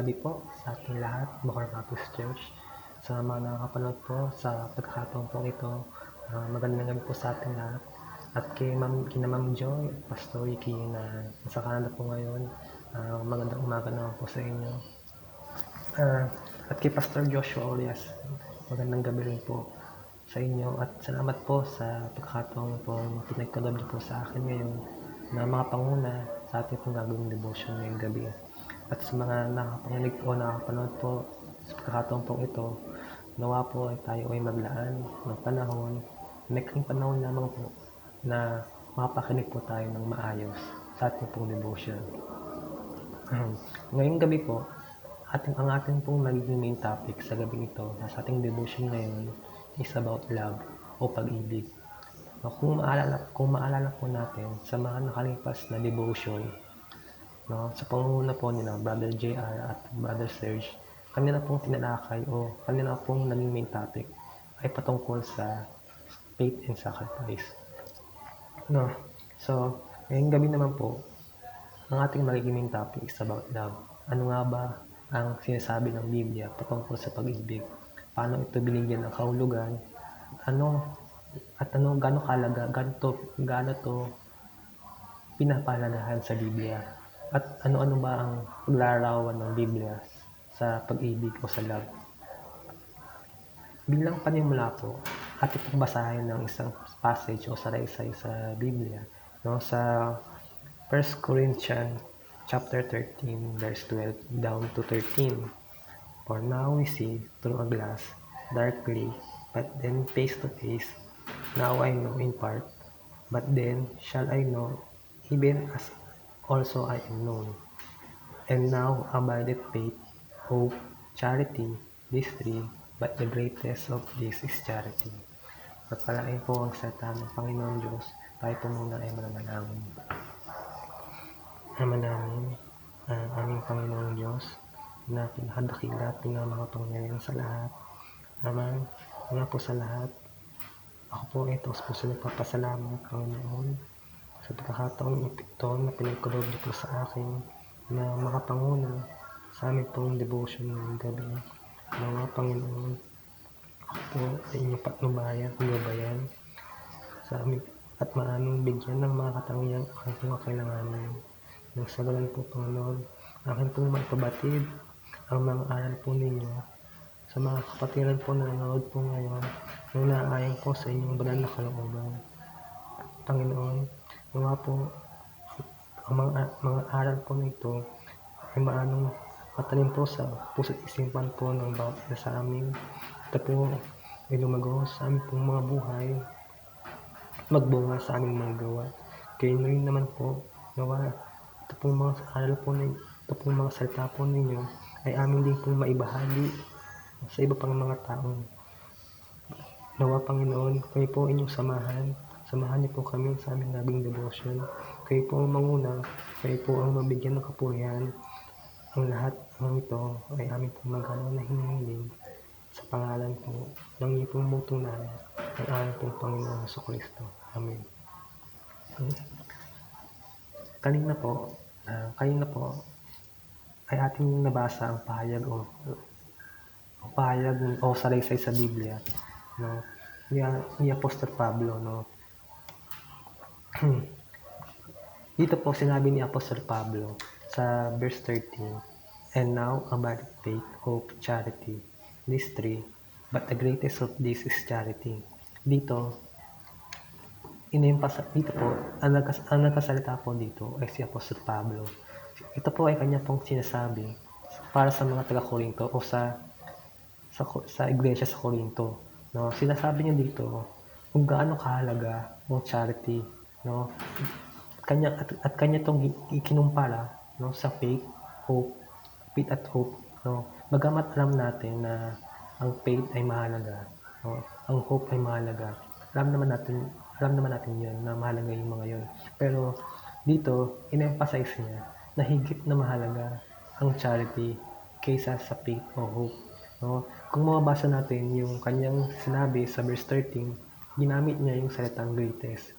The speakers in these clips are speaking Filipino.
gabi po sa ating lahat, Bacor Baptist Church. Sa mga nakakapanood po sa pagkakataon po ito, magandang gabi po sa ating lahat. At kina Ma'am Joy, Pastor Ricky na nasa Canada po ngayon, magandang umaga naman po sa inyo. At kay Pastor Joshua Orias, magandang gabi rin po sa inyo. At salamat po sa pagkakataon po pinagkalob niyo po sa akin ngayon na makapanguna sa ating pong gagawing devotion ngayong gabi. At sa mga nakapanginig o nakapanood po sa pagkakataon po ito, nawa po ay tayo ay maglaan ng panahon, maikling panahon lamang po na makapakinig po tayo ng maayos sa ating pong devotion. Ngayong gabi po, ang ating pong magiging main topic sa gabi ito sa ating devotion ngayon is about love o pag-ibig. Kung maalala po natin sa mga nakalipas na devotion, sa pangunguna po nila Brother JR at Brother Serge, kanila pong tinalakay o kanila pong naging main topic ay patungkol sa faith and sacrifice. So, ngayong gabi naman po, ang ating magiging main topic is about love. Ano nga ba ang sinasabi ng Biblia patungkol sa pag-ibig? Paano ito binigyan ng kahulugan? Gaano to pinapalagahan sa Biblia? At ano-ano ba ang paglarawan ng Biblia sa pag-ibig o sa love? Bilang panimula po, ating pong basahin ng isang passage o salaysay sa Biblia, sa 1 Corinthians chapter 13 verse 12 down to 13. For now we see through a glass darkly, but then face to face. Now I know in part, but then shall I know, even as also I am known. And now abideth faith, hope, charity, these three, but the greatest of these is charity. Pagpalain po ang salita ng Panginoon Diyos. Tayo po muna ay mananalangin. Ama namin, ang aming Panginoong Diyos, na pinakadakila at pinamakapangyarihan sa lahat. Ama, nga po sa lahat, ako po ay taos puso nagpapasalamat, Panginoon, sa pagkakataon ito na pinagkulob niyo po sa akin na makapanguna sa aming pong devotion ng gabi. Mga Panginoon, ako po ay inyong patnubayan sa amin at maaming bigyan ng mga katangian ang kailanganin. Nang sa galan po, Panginoon, akin pong maipabatid ang mga aral po ninyo sa mga kapatiran po na nanonood po ngayon nang naaayon po sa inyong banal na kalooban. Panginoon, nawa po ang mga aral po nito ay maanong matalim po sa puso't isipan po ng bawat isa sa amin. Ito po ay lumago sa aming pong mga buhay, magbunga sa aming mga gawa. Kayo rin naman po, nawa ito pong mga aral po ninyo, ito pong mga salita po ninyo ay amin din pong maibahagi sa iba pang mga tao. Nawa, Panginoon, kayo po inyong samahan niyo po kami sa aming naging devotion. Kayo po ang manguna, kayo po ang mabigyan ng kapurihan. Ang lahat ng ito ay amin pong magalaw na hinihiling sa pangalan po ng iyong pong mutunan ng aming pong Panginoon Jesucristo. Amen. Kanina po ay ating nabasa ang pahayag o salaysay sa Biblia, ni Apostol Pablo, Dito po sinabi ni Apostol Pablo sa verse 13, and now abideth faith, hope, charity, these three, but the greatest of these is charity. Dito po, ang nagkasalita po dito ay si Apostol Pablo. Ito po ay kanya pong sinasabi para sa mga taga-Korinto o sa iglesia sa Korinto. Sinasabi niya dito kung gaano kahalaga ang charity. Kanya itong ikinumpara sa faith at hope. Bagamat alam natin na ang faith ay mahalaga, ang hope ay mahalaga. Alam naman natin yun, na mahalaga yung mga yun. Pero dito, in-emphasize niya na higit na mahalaga ang charity kaysa sa faith o hope. Kung mababasa natin yung kanyang sinabi sa verse 13, ginamit niya yung salitang greatest.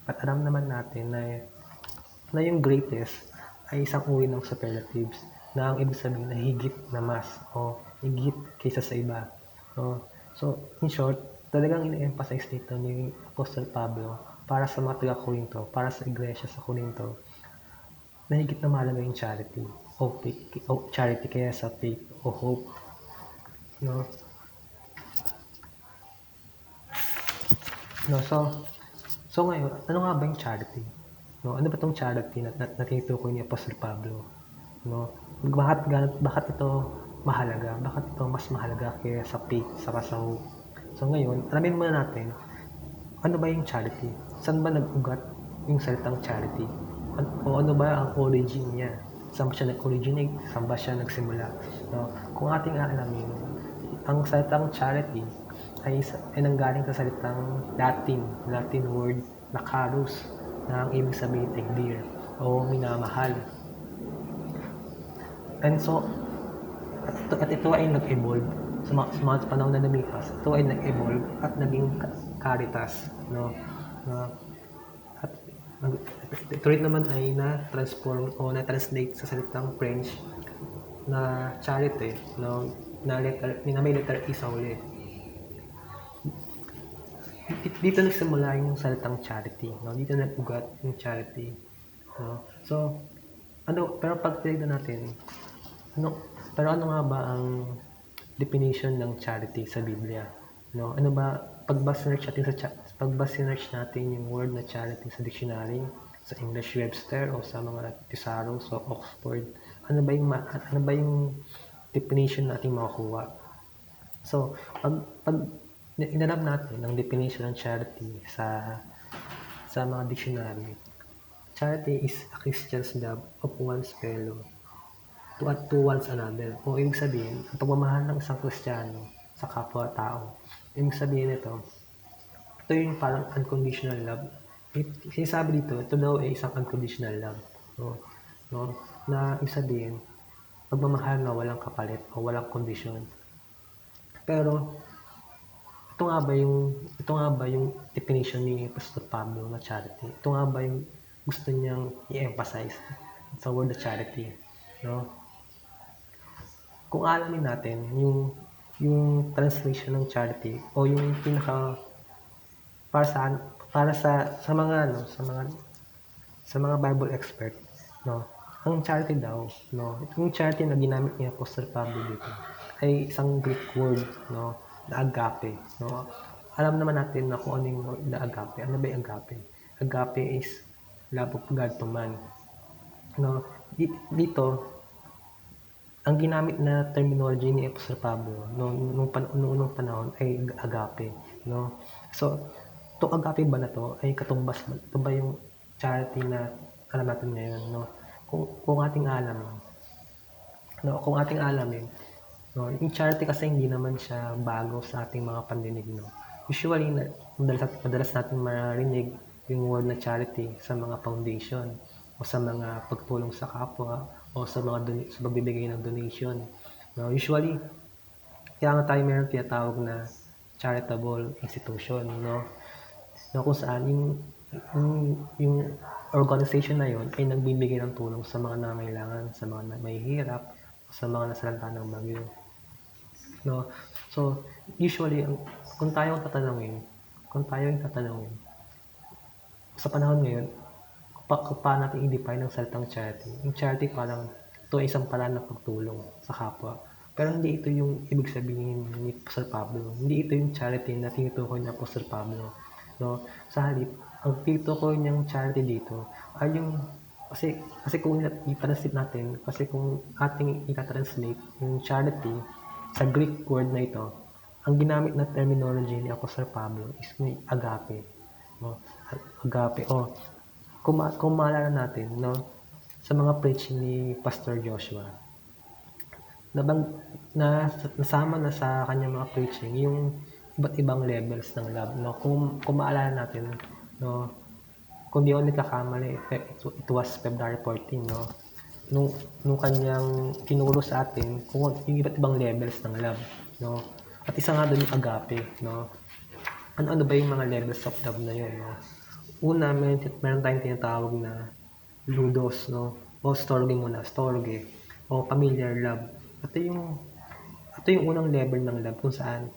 At alam naman natin na yung greatest ay isang uri ng superlatives. na ang ibig sabihin na higit na mas o higit kaysa sa iba. No? So, in short, talagang ine-emphasize dito ni Apostol Pablo para sa mga taga-Korinto, para sa iglesia sa Korinto, na higit na mahalaga yung charity o charity kaya sa faith o hope. No? No, so ngayon, ano nga ba yung charity? No, ano ba tong charity na tinutukoy ni Apostol Pablo? No, bakit ito mahalaga? Bakit ito mas mahalaga kaya sa faith, sa hope? So ngayon, alamin muna natin, ano ba yung charity? Saan ba nag-ugat yung salitang charity? O ano ba ang origin niya? Saan ba siya nag-originate? Saan ba siya nagsimula? No, kung ating aalamin, ang salitang charity ay nanggaling sa salitang Latin word na carus, na ang ibig sabihin ay dear o minamahal. And so, at ito ay nag-evolve sa mga panahon na lumipas. Ito ay nag-evolve at naging caritas, no? At ito rin naman ay na-transform o na-translate sa salitang French na charity, no? Na may letter E sa huli. Dito nagsimula yung salitang charity, no? Dito nag-ugat yung charity, no? So, pero pag tinignan natin, ano nga ba ang definition ng charity sa Biblia, no? Ano ba pag search natin yung word na charity sa dictionary, sa English Webster o sa mga thesaurus o Oxford, ano ba yung definition natin makukuha? So, pag inanap natin ang definition ng charity sa mga dictionary, charity is a Christian's love of one's fellow towards another. O ibig sabihin, ang pagmamahal ng isang Kristiyano sa kapwa-tao. Ibig sabihin ito yung parang unconditional love. Sinasabi dito, ito daw ay isang unconditional love. No? Na ibig sabihin, pagmamahal na walang kapalit o walang kondisyon. Pero, ito nga ba yung definition ni Pastor Pablo na charity? Ito nga ba yung gusto niyang i-emphasize sa word na charity? No? Kung alamin natin yung translation ng charity o yung pinaka para sa mga Bible expert, no? Ang charity daw, no? Yung charity na ginamit ni Apostle Pablo dito ay isang Greek word, no? Na agape, no? Alam naman natin na kung ano yung word na agape. Ano ba yung agape? Agape is love of God to man. No? Dito, ang ginamit na terminology ni Apostol Pablo nung unang panahon ay agape, no? So, itong agape ba na to ay katumbas ba? Ito ba yung charity na alam natin ngayon, no? Kung ating alamin, no, yung charity kasi hindi naman siya bago sa ating mga pandinig, no? Usually, madalas natin marinig yung word na charity sa mga foundation o sa mga pagtulong sa kapwa o sa pagbibigay ng donation. No, usually, kaya nga tayo meron tinatawag na charitable institution, no? No, kung saan yung organization na yon ay nagbibigay ng tulong sa mga nangangailangan, sa mga mahihirap, sa mga nasalanta ng bagyo. No? So, usually, kung tayo yung tatanungin, sa panahon ngayon, kung paano natin i-define ang salitang charity? Yung charity parang ito ay isang paraan ng pagtulong sa kapwa. Pero hindi ito yung ibig sabihin ni Apostol Pablo. Hindi ito yung charity na tinutukoy ni Apostol Pablo. No? Sa halip, ang tinutukoy niyang charity dito ay yung kasi kung i-translate natin, kasi kung ating i-translate yung charity sa Greek word na ito, ang ginamit na terminology ni Apostol Pablo is may agape. No? Agape. Kung maalala natin, no, sa mga preaching ni Pastor Joshua, nasama na sa kanyang mga preaching yung iba't ibang levels ng love, no? Kung maalala natin, no, kung di ako nagkakamali, it was February 14, no? Nung kanyang tinuro sa atin kung yung iba't ibang levels ng love, no? At isa nga doon yung agape, no? Ano ba yung mga levels of love na yun, no? Una, meron tayong tinatawag na ludos, no? O storge muna, storge. o familiar love. Ito yung unang level ng love kung saan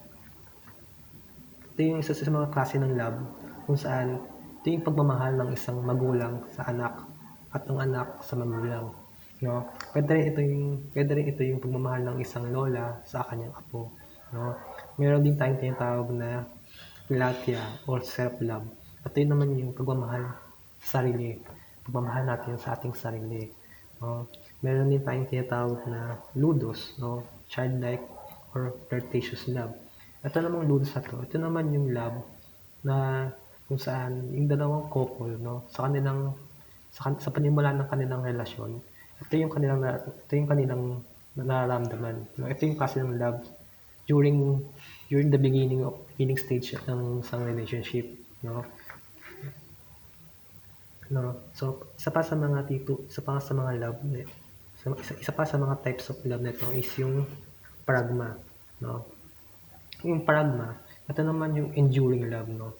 ito yung isa sa mga klase ng love kung saan ito yung pagmamahal ng isang magulang sa anak at ng anak sa magulang, no? Pwede rin ito yung pagmamahal ng isang lola sa kanyang apo, no? Meron din tayong tinatawag na philatia or self-love. Ito yun naman yung pagmamahal sa sarili, pagmamahal natin sa ating sarili, no? Meron din tayong tinatawag na ludus, no? Childlike or flirtatious love. Ito namang ludus na to, ito naman yung love na kung saan yung dalawang couple, no, sa panimula ng kanilang relasyon, ito yung kanilang nararamdaman, no? Ito yung klase ng love during the beginning stage ng isang relationship, no? So isa pa sa mga love, isa pa sa mga types of love nito is yung pragma, no? Yung pragma, ito naman yung enduring love, no?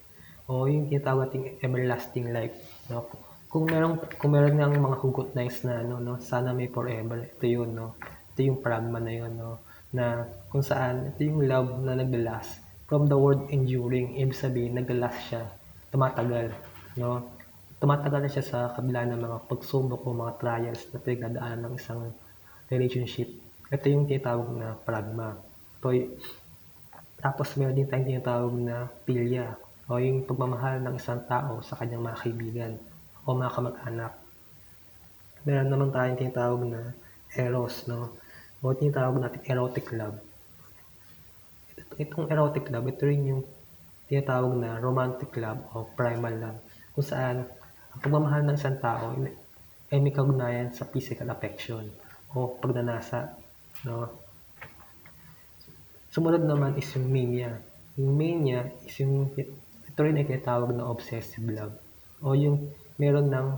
O yung tinatawag nating everlasting life, no? Kung meron ngang mga hugot nice na ano, no, sana may forever, ito yun, no? Ito yung pragma na yun, no? Na kung saan ito yung love na nagla-last. From the word enduring, ibig sabihin nagla-last siya, tumatagal, no? Tumatagal na siya sa kabila ng mga pagsubok o mga trials na pinagdadaanan ng isang relationship. Ito yung tinatawag na pragma. Tapos meron din tayong tinatawag na philia o yung pagmamahal ng isang tao sa kanyang mga kaibigan o mga kamag-anak. Meron naman tayong tinatawag na eros, no? O tinatawag natin erotic love. Itong erotic love, ito rin yung tinatawag na romantic love o primal love, kung saan ang pagmamahal ng isang tao ay may kaugnayan sa physical affection o pagnanasa, no? Sumunod naman is yung mania. Yung mania is ito rin ay tinatawag na obsessive love o yung meron ng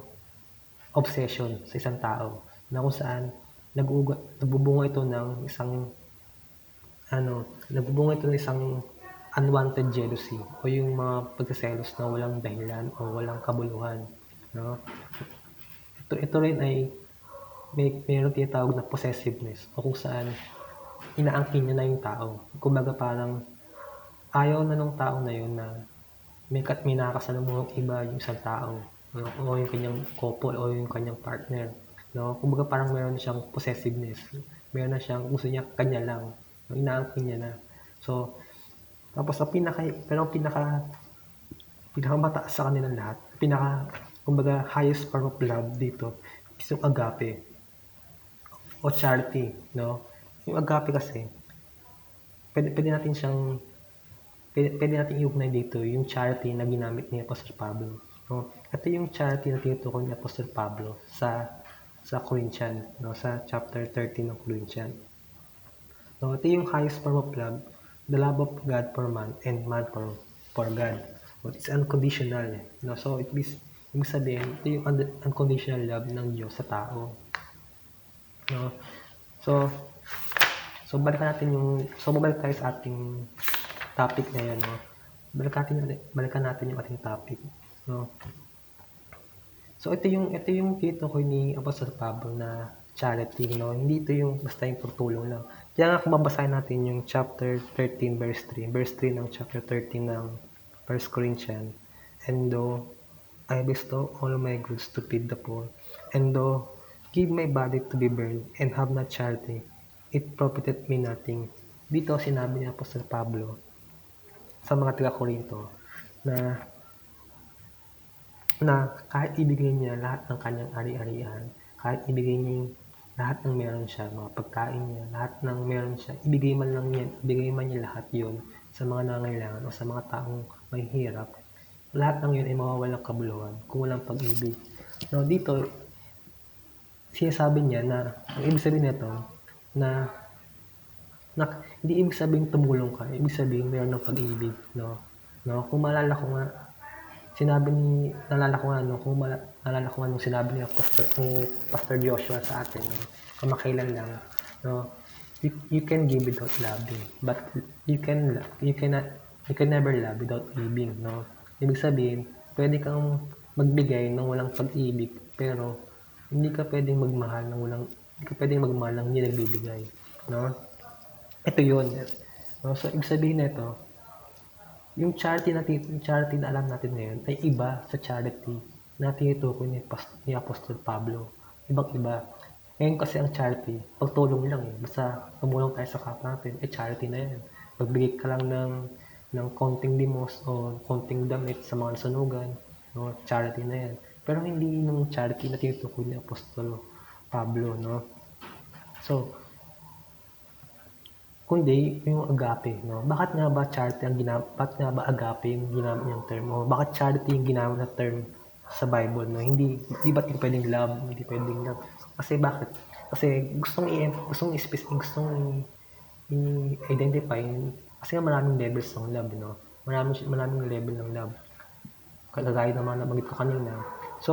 obsession sa isang tao na kung saan nagbubunga ito ng isang unwanted jealousy o yung mga pagseselos na walang dahilan o walang kabuluhan, no? Ito rin ay meron tinatawag na possessiveness o kung saan inaangkin niya na yung tao. Kumbaga parang ayaw na nung tao na yun na may nakakasalubong iba yung isang tao, no? O yung kanyang couple o yung kanyang partner, no? Kumbaga parang meron siyang possessiveness. Meron na siyang gusto niya kanya lang. No? Inaangkin niya na. So, tapos ang pinakamataas sa kanilang lahat, kumbaga highest form of love dito is yung agape o charity, no? Yung agape kasi, pwede natin iugnay dito yung charity na ginamit ni Apostol Pablo, no? Ito yung charity na tinutukoy ni Apostol Pablo sa Corinthian, no? Sa chapter 13 ng Corinthian. No, ito yung highest form of love, the love of God for man and man for God. But it's unconditional, no? So ibig sabihin, ito yung unconditional love ng Diyos sa tao, no? So babalik tayo sa ating topic ngayon, no? Balikan natin yung ating topic, no? So ito yung tinutukoy ni Apostol Pablo na charity, no? Hindi ito yung basta yung pagtulong lang. Kaya nga kung babasahin natin yung chapter 13 verse 3 ng chapter 13 ng 1 Corinthians, and though I bestow all my goods to feed the poor, and though give my body to be burned and have not charity, it profited me nothing. Dito sinabi ni Apostol Pablo sa mga taga-Korinto na kahit ibigay niya lahat ng kanyang ari-arian, kahit ibigay niya lahat ng meron siya, mga pagkain niya, lahat ng meron siya, ibigay man niya lahat yon sa mga nangangailangan o sa mga taong mahihirap, lahat ng yun ay mawawalang kabuluhan kung walang pag-ibig. No, dito, sinasabi niya na, ang ibig sabihin nito, na hindi ibig sabihin tumulong ka, ibig sabihin mayroon ng pag-ibig, no? Kung maalala ko nga, nalala ko nga nung sinabi ni Pastor Joshua sa atin, no? Kamakailan lang, no? You can give without loving, but you can never love without giving, no? Ibig sabihin, pwede kang magbigay ng walang pag-ibig, pero hindi ka pwedeng magmahal ng walang Hindi ka pwedeng magmahal ng hindi nagbibigay, no? Ito yun, no? So, ibig sabihin nito, yung charity na alam natin ngayon ay iba sa charity na tinutukoy ni Apostol Pablo. Ibang-iba. Ngayon kasi ang charity, pagtulong lang eh. Basta tumulong tayo sa kapwa natin, charity na yan. Pagbigay ka lang ng konting limos o konting damit sa mga nasunugan, no? Charity na yan. Pero hindi yung charity na tinutukoy ni Apostol Pablo, no? So, kundi yung agape, no? Bakit nga ba charity bakit nga ba agape yung ginamit niyang term? O bakit charity yung ginamit na term sa Bible, no? Hindi ba't pwedeng love, hindi pwedeng love? Kasi bakit? Kasi gustong i-identify kasi nga maraming levels ng love, no? Maraming level ng love. Kagaya ng mga nabanggit ko kanina. So,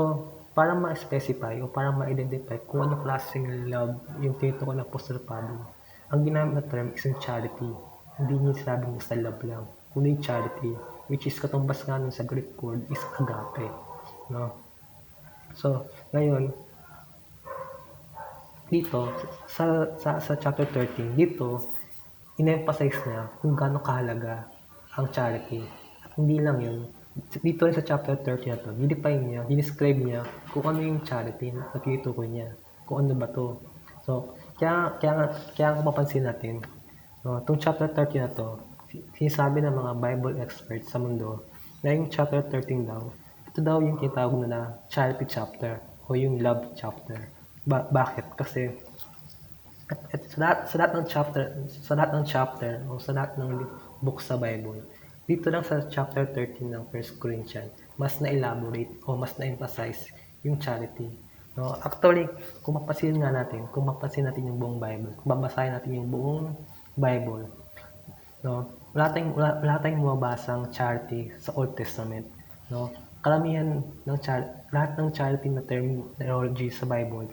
para ma-specify o para ma-identify kung ano klaseng love yung tinutukoy ng Apostol Pablo, ang ginamit na term is yung charity. Hindi niya sinabing basta love lang, kundi charity, which is katumbas nga nun sa Greek word is agape, no? So, ngayon, dito, sa chapter 13, dito, in-emphasize niya kung gaano kahalaga ang charity. At hindi lang yun, dito rin sa chapter 13 na to, dinescribe niya kung ano yung charity na tinutukoy niya, kung ano ba to. So, kaya kung mapansin natin, no, itong chapter 13 na to, sinasabi ng mga Bible experts sa mundo na yung chapter 13 daw, ito daw yung tinatawag na charity chapter o yung love chapter. Bakit? Kasi at sa lahat ng chapter o sa lahat ng book sa Bible, dito lang sa chapter 13 ng 1 Corinthians, mas na-elaborate o mas na-emphasize yung charity. No, actually, kung mapapansin natin yung buong Bible, kung babasahin natin yung buong Bible, no, wala tayong mababasang charity sa Old Testament, no. Karamihan ng lahat ng charity na terminology sa Bible,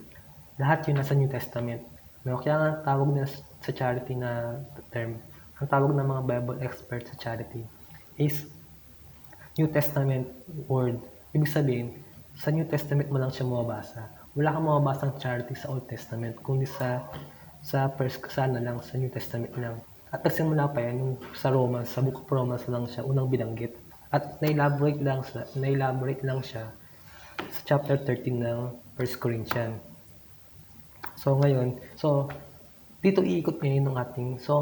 lahat yun nasa New Testament, no. Kaya nga tawag na sa charity na term, ang tawag ng mga Bible experts sa charity is New Testament word. Ibig sabihin, sa New Testament mo lang siya mababasa. Wala kang mababasang charity sa Old Testament, kundi sa New Testament lang. At nagsimula pa yan, yung sa Book of Romans lang siya unang binanggit. At na-elaborate lang siya sa chapter 13 ng 1 Corinthians. So ngayon, dito iikot ngayon ang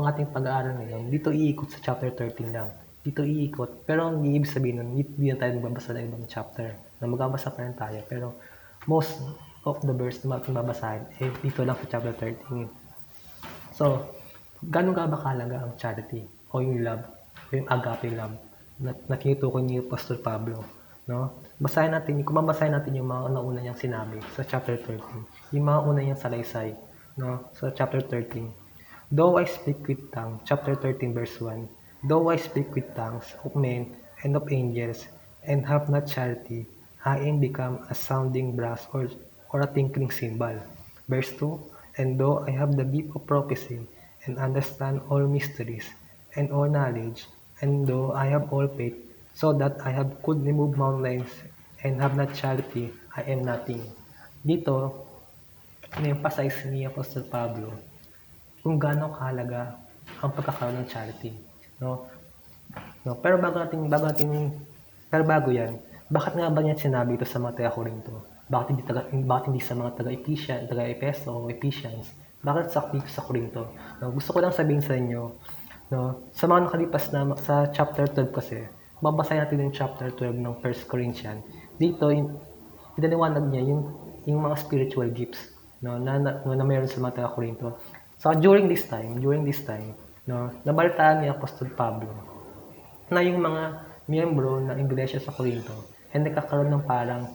ating pag-aaral ngayon, dito iikot sa chapter 13 lang. Dito iikot, pero ang ibig sabihin nun, hindi na tayo magbabasa ng ibang chapter. Na magbabasa pa rin tayo, pero most of the verse na mababasahin, dito lang sa chapter 13. So, gano'n ba kahalaga ang charity o yung love, yung agape love na tinutukoy ni Pastor Pablo, no? Kung babasahin natin yung mga nauna niyang sinabi sa chapter 13, yung mga una niyang salaysay, no? Sa chapter 13, though I speak with tongues, chapter 13 verse 1, though I speak with tongues of men and of angels and have not charity, I am become a sounding brass or a tinkling cymbal. Verse 2, and though I have the gift of prophecy and understand all mysteries and all knowledge, and though I have all faith, so that I could remove mountains and have not charity, I am nothing. Dito, in-emphasize ni Apostle Pablo kung gaano kahalaga ang pagkakaroon ng charity, no? Pero bago yan, bakit nga ba niya sinabi ito sa mga taga-Korinto? Bakit hindi sa mga taga-Efeso o Ephesians? Bakit dito sa Korinto? No, gusto ko lang sabihin sa inyo, no, sa mga nakalipas na sa chapter 12 kasi, babasahin natin yung chapter 12 ng 1 Corinthians. Dito, pinaliwanag niya yung mga spiritual gifts, no, na mayroon sa mga taga-Korinto. So during this time, no, nabalitaan ni Apostol Pablo na yung mga miyembro ng iglesia sa Korinto ay nagkakaroon ng parang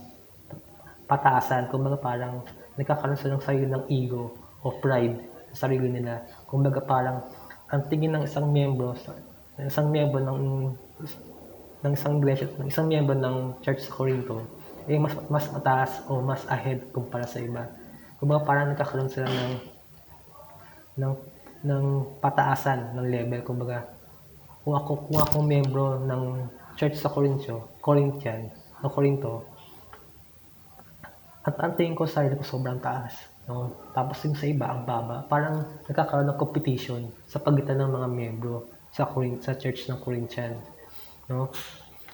pataasan, kumbaga parang nagkakaroon sila ng sarili ng ego o pride sa sarili nila. Kumbaga parang ang tingin ng isang miyembro ng isang iglesia, ng isang miyembro ng church sa Korinto ay mas mataas o mas ahead kumpara sa iba. Kumbaga parang nagkakaroon sila ng pataasan ng level. Kumbaga kung ako miyembro ng church sa Corinto, at ang tingin ko sa sarili ko sobrang taas. no? Tapos yung sa iba, ang baba. Parang nagkakaroon ng competition sa pagitan ng mga miyembro sa church ng Corinthian, no?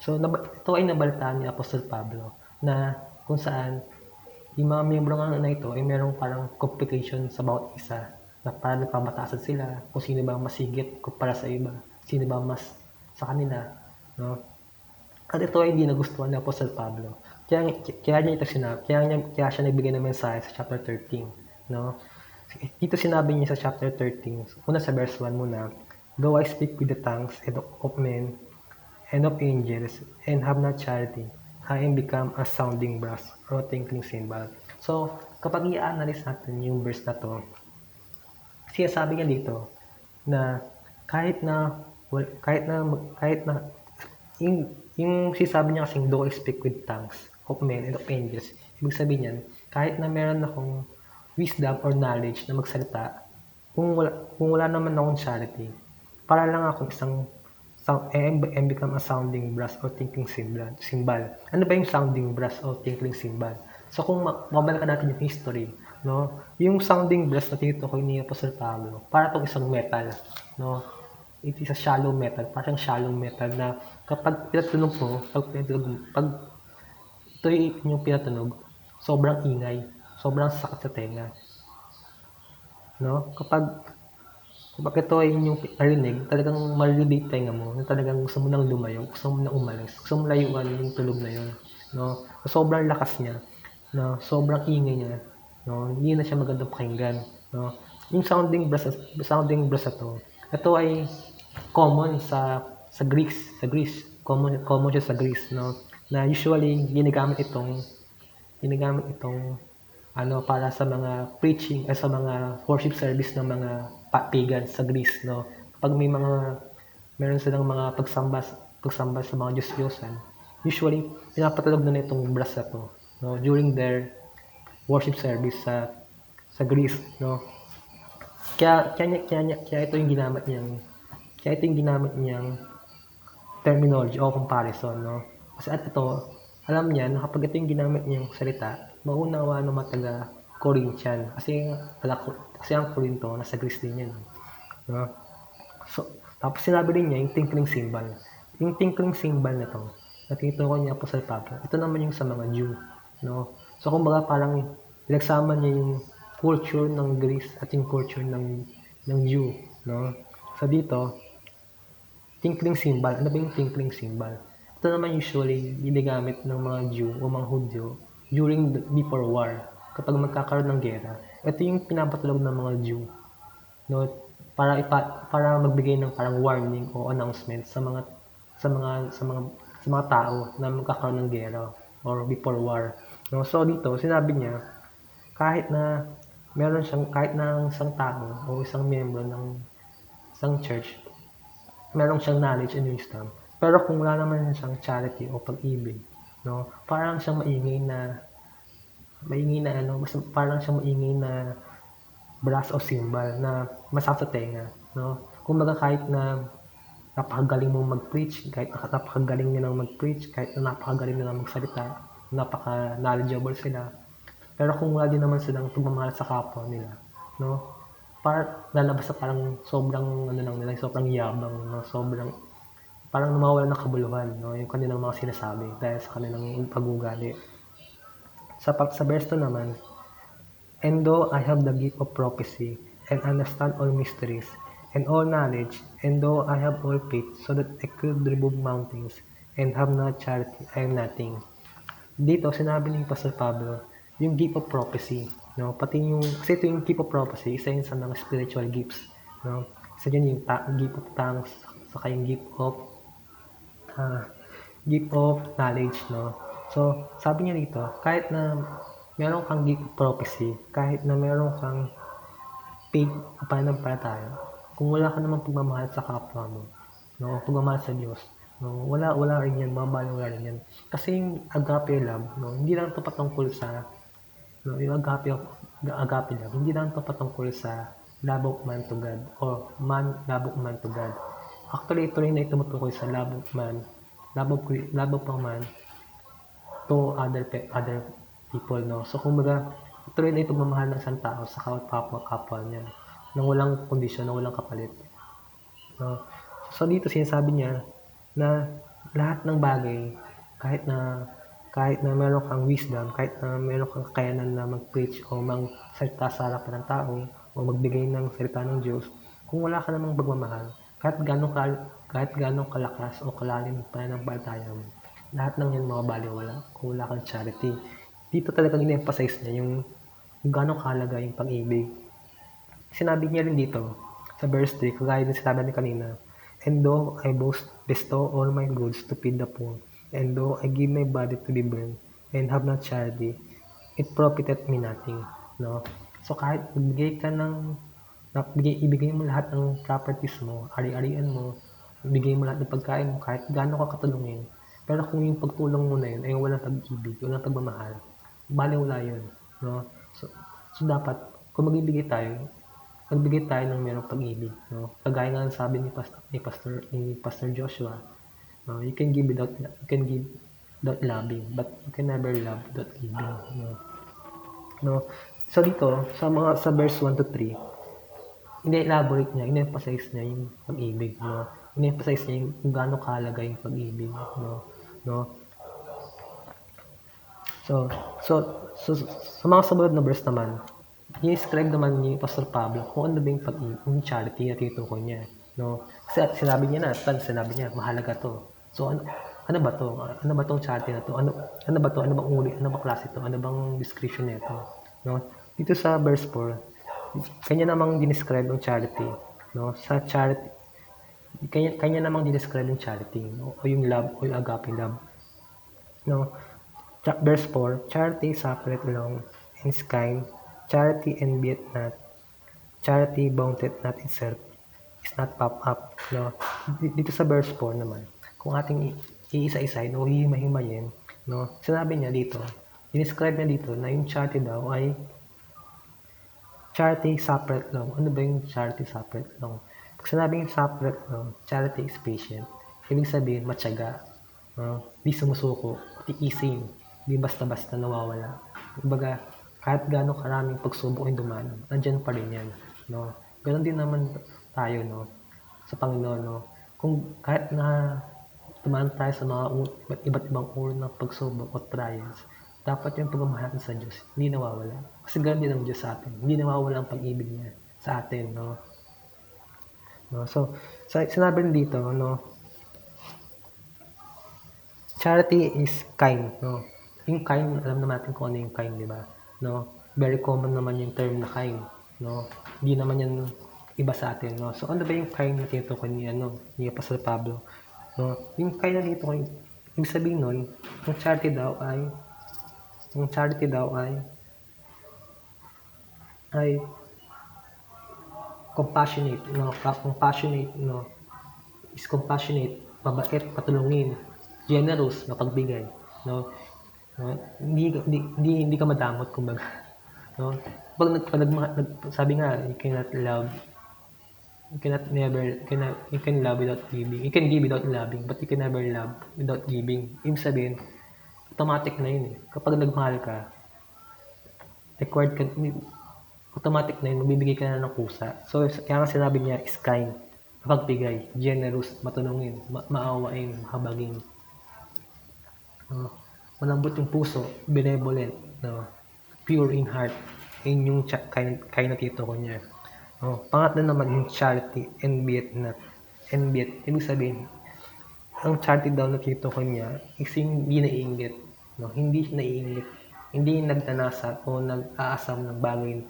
So, ito ay nabalitaan ni Apostol Pablo na kung saan yung mga miyembro nga na ito ay merong parang competition sa bawat isa na parang nagpapataasan sila kung sino ba masigit kumpara sa iba, sino ba mas sa kanila, no? At ito ay hindi nagustuhan ni Apostol Pablo. Kaya niya ito sinabi, kaya siya nagbigay ng mensahe sa chapter 13, no? Dito sinabi niya sa chapter 13, una sa verse 1 muna, though I speak with the tongues and of men and of angels and have not charity, I am become a sounding brass or a tinkling cymbal. So, kapag i-analyze natin yung verse na to, sinasabi niya dito na kahit na yung sinasabi niya kasing though I speak with tongues of men and of angels, ibig sabihin niyan, kahit na meron akong wisdom or knowledge na magsalita, kung wala naman akong charity, para lang akong and become a sounding brass or tinkling cymbal. Ano ba yung sounding brass or tinkling cymbal? So kung mabalikan natin yung history, no, yung sounding brass na tinutukoy ni Apostol Pablo, para itong isang metal, no, it is a shallow metal, parang shallow metal na kapag pinatunog mo, pag ito yung pinatunog, sobrang ingay, sobrang sakit sa tenga, no? Kapag ito ay yung narinig, talagang marirelate tenga mo, na talagang gusto mo nang lumayo, gusto mo nang umalis, gusto mo layuan yung tunog na yun, no? Sobrang lakas niya, no? Sobrang ingay niya, no? Hindi na siya magandang pakinggan, no? Yung sounding brass na to, ito ay common sa Greece, common siya sa Greece, no? Na usually ginagamit itong para sa mga preaching sa mga worship service ng mga pagan sa Greece, no? Kapag meron silang mga pagsamba sa mga Diyos-Diyosan, usually pinapatulog na itong brass na to, no? During their worship service sa Greece, no? Kaya ito yung ginamit niyang terminology o comparison, no? Kasi at ito, alam niya na kapag ito yung ginamit niyang salita, maunawa ng mga taga Corinthian. Kasi ang Corinto, nasa Greece din yan, no? So, tapos sinabi rin niya yung tinkling cymbal. Yung tinkling cymbal na to, na tinutukoy niya po sa Pablo, ito naman yung sa mga Jew, no? So, kumbaga parang pinagsama niya yung culture ng Greece at yung culture ng Jew, no? So, dito, tinkling cymbal. Ano ba yung tinkling cymbal? Ito naman usually ginagamit ng mga Jew o mga Hudyo before war. Kapag magkakaroon ng gera, ito yung pinapatulog ng mga Jew, no? Para magbigay ng parang warning o announcement sa mga tao na magkakaroon ng gera or before war, no? So dito sinabi niya kahit na kahit na isang tao o isang miyembro ng isang church meron siyang knowledge and wisdom, pero kung wala naman siyang charity o pag-ibig, no, parang siyang maingay na parang siyang maingay na brass o cymbal na masakit sa tenga, no? Kumbaga kahit na napakagaling mong mag-preach, kahit napakagaling nilang mag-preach, kahit na napakagaling nilang magsalita, napaka-knowledgeable sila, pero kung wala din naman silang pagmamahal sa kapwa nila, no? Lalabas sa parang sobrang sobrang yabang, no? Parang nawawala ng kabuluhan, no? Yung kanilang mga sinasabi dahil sa kanilang pag-uugali. Sa verse 2 naman, and though I have the gift of prophecy and understand all mysteries and all knowledge, and though I have all faith so that I could remove mountains and have not charity, I am nothing. Dito sinabi ni Pastor Pablo yung gift of prophecy, no? Kasi ito yung gift of prophecy, isa yun sa mga spiritual gifts, no? Isa yun yung gift of tongues, saka yung gift of knowledge, no? So sabi niya dito, kahit na meron kang gift of prophecy, kahit na meron kang faith o pananampalataya, kung wala ka namang pagmamahal sa kapwa mo, no? Pagmamahal sa Diyos, no? Wala rin yan, wala rin yan. Kasi yung agape love, no? Hindi lang ito patungkol sa, no, yung agape love, hindi lang ito patungkol sa love of man to God or love of man to God. Actually, ito rin na tumutukoy sa love of man to other people, no? So kumbaga tuloy na yung pagmamahal ng isang tao sa kapwa niya, nang walang kondisyon, nang walang kapalit. No? So dito sinasabi niya na lahat ng bagay, kahit na meron kang wisdom, kahit na meron kang kakayanan na mag-preach o magsalita sa harapan ng tao o magbigay ng salita ng Diyos, kung wala ka namang pagmamahal, kahit ganong kalakas o kalalim ang pananampalataya mo, lahat ng yan mababaliwala kung wala kang charity. Dito talagang in-emphasize niya yung gano'ng kahalaga yung pag-ibig. Sinabi niya rin dito sa verse 3, kagaya din sinabi natin kanina, and though I bestow all my goods to feed the poor, and though I give my body to be burned, and have not charity, it profiteth me nothing. No? So kahit ibigay mo lahat ng properties mo, ari-arian mo, ibigay mo lahat ng pagkain mo, kahit gaano ka katulungin, pero kung yung pagtulong mo na yun ay walang pag-ibig, walang pagmamahal, baliwala yun. No? So dapat, kung magbibigay tayo ng merong pag-ibig. No? Kagaya nga ng sabi ni Pastor Joshua, you can give without loving, but you can never love without giving. No? So dito, sa verse 1 to 3, ina-elaborate niya, ina-emphasize niya yung pag-ibig. No? Ina-emphasize niya yung gaano kahalaga yung pag-ibig. No? So, sa mga sumunod na verse naman, i-describe naman ni Pastor Pablo kung ano ba yung pag-ibig, yung charity na tinutukoy niya. No? Kasi sinabi niya, mahalaga to. So, ano ba to? Ano ba tong charity na to? Ano ba to? Ano bang uri? Ano bang klase to? Ano bang description nito? No? Dito sa verse 4, kanya namang dinescribe yung charity. No? Sa charity, kanya namang dinescribe yung charity, no? O yung love, o yung agape love. No? Verse 4, charity suffereth long, and is kind, charity envieth not, charity vaunteth not itself, is not puffed up. No? Dito sa verse 4 naman, kung ating iisa-isahin o hihima-himayin, no? Sinabi niya dito, describe niya dito na yung charity daw ay charity suffereth long. Ano ba yung charity suffereth long? Pag sinabing suffereth long, charity is patient. Ibig sabihin, matyaga. Di sumusuko, tiisin, di basta-basta nawawala. Kumbaga, kahit gaano karaming pagsubok yung dumaan, nandyan pa rin yan. No? Ganon din naman tayo, no? Sa Panginoon, no? Kung kahit na dumaan tayo sa mga iba't ibang uri ng pagsubok o trials, dapat yung pagmamahal natin sa Diyos hindi nawawala. Kasi ganoon din ang Diyos sa atin. Hindi nawawala ang pag-ibig niya sa atin, no? So, sinabi rin dito, no? Charity is kind, no? Yung kind, alam naman natin kung ano yung kind, di ba? No? Very common naman yung term na kind, no? Hindi naman yan iba sa atin, no? So, ano ba yung kind na tinutukoy ni Pastor Pablo? No? Yung kind na dito, ibig sabihin nun, yung charity daw ay compassionate, no? Compassionate, no? Is compassionate, mabait, patulungin, generous, mapagbigay, no? Hindi ka madamot, kumbaga, no? Sabi nga, you can love without giving. You can give without loving, but you can never love without giving. Ibig sabihin, automatic na yun eh. Kapag nagmahal ka, automatic na yun, magbibigay ka na ng kusa. So, kaya nga sinabi niya is kind, mapagbigay, generous, matulungin, maawain, mahabagin. Malambot yung puso, benevolent, no? Pure in heart. Yun yung kind na tito ko niya. Pangatlo naman yung charity, envieth not. Envieth, ibig sabihin, ang charity daw na tito ko niya is hindi naiinggit. No? Hindi siya naiinggit. Hindi nagtanasa o nag-aasam ng bagay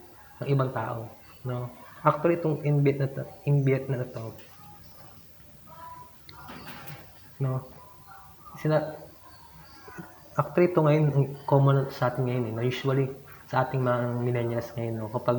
ng ibang tao. No? Actually, itong envieth na ito, no? Actually, ito ngayon, common sa atin ngayon. Usually, sa ating mga millennials ngayon, no? Kapag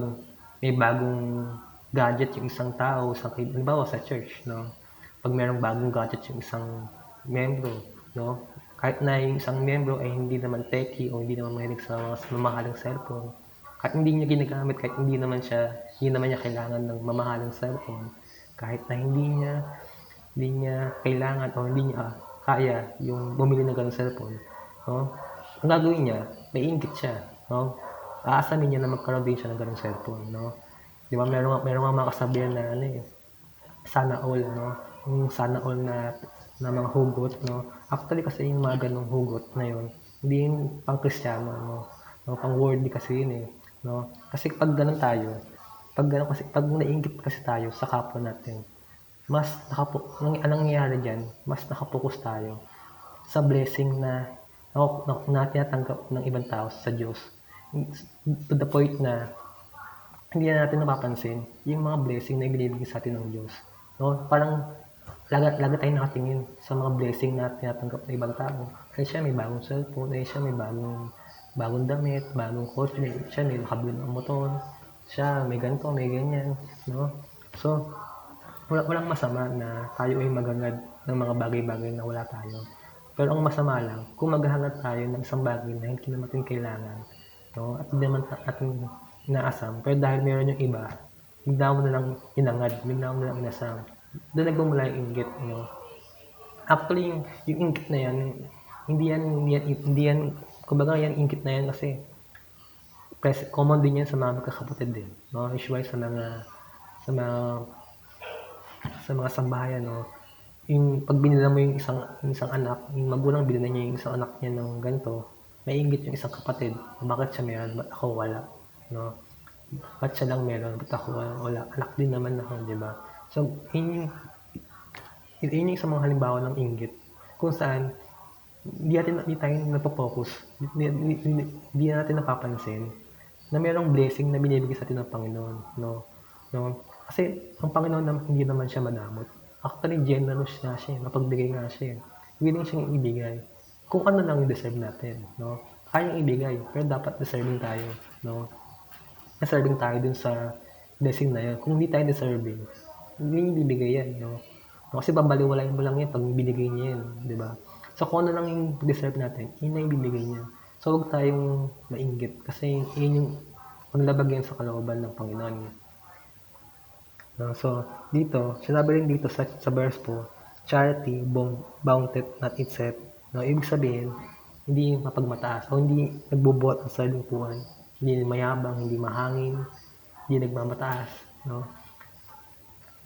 may bagong gadget yung isang tao, halimbawa sa church, no? Pag mayroong bagong gadget yung isang membro, no? Kahit na yung isang membro ay hindi naman techie o hindi naman mahilig sa mga mamahaling cellphone, kahit hindi niya ginagamit, kahit hindi naman niya kailangan ng mamahaling cellphone, kahit na hindi niya kailangan o hindi niya kaya yung bumili ng ganung cellphone, no? Ang gagawin niya, maiinggit siya, no? aasamin niya na magkaroon din siya ng ganung cellphone, no? Di ba meron mga kasabihan na ano eh, sana all, no? Yung sana all na mga hugot, no? Actually kasi yung mga ganung hugot na yun, hindi yun pang Kristiyano, no? No, pang worldly kasi yun eh, no? Kasi pag ganun tayo, pag naiinggit kasi tayo sa kapwa natin, mas anong nangyayari diyan, mas nakapokus tayo sa blessing na tinatanggap ng ibang tao sa Diyos. To the point na hindi na natin napapansin yung mga blessing na ibinibigay sa atin ng Diyos. No? Parang lagi tayong nakatingin sa mga blessing na tinatanggap ng ibang tao. Ay siya may bagong cellphone, ay siya may bagong damit, bagong kotse, siya may nakabili ng motor, siya may ganito, may ganyan, no? So, walang masama na tayo ay maghangad ng mga bagay-bagay na wala tayo. Pero ang masama lang, kung maghahangad tayo ng isang bagay na hindi naman kailangan, no? At hindi naman natin inaasam, pero dahil meron yung iba, bigla mo na lang inangad, bigla mo na lang inasam. Doon nagmumula yung inggit, no? Actually, yung inggit na yan, hindi yan, kumbaga yan inggit na yan kasi common din yan sa mga magkakapatid din, no? Usually sa mga sambahayan, no? Yung pag binila mo yung isang anak, yung magulang binila niya yung isang anak niya ng ganito, maiinggit yung isang kapatid, bakit siya meron, ba't ako wala, no? Ba't siya lang meron, ba't ako wala, anak din naman ako, di ba? So, yun yung isang mga halimbawa ng inggit, kung saan hindi tayo napopokus, hindi natin napapansin na mayroong blessing na binibigay sa atin ng Panginoon, no? Kasi ang Panginoon naman, hindi naman siya madamot. Actually, generous siya, mapagbigay nga siya. Willing siyang ibigay. Kung ano lang yung deserve natin, no? Kayang ibigay, pero dapat deserving tayo, no? Deserving tayo dun sa blessing na yun. Kung hindi tayo deserving, hindi niya ibibigay yan, no? Kasi babaliwalain mo lang yan pag binigay niya yan, di ba? So, kung ano lang yung deserve natin, yun na yung bibigay niya. So, huwag tayong mainggit kasi yun yung paglabag yan sa kalooban ng Panginoon. No? So, dito, sinabi rin dito sa verse po, charity bounded not itself. No? Ibig sabihin, hindi mapagmataas o hindi nagbubuhat ng salimpuan, hindi mayabang, hindi mahangin, hindi nagmamataas. No?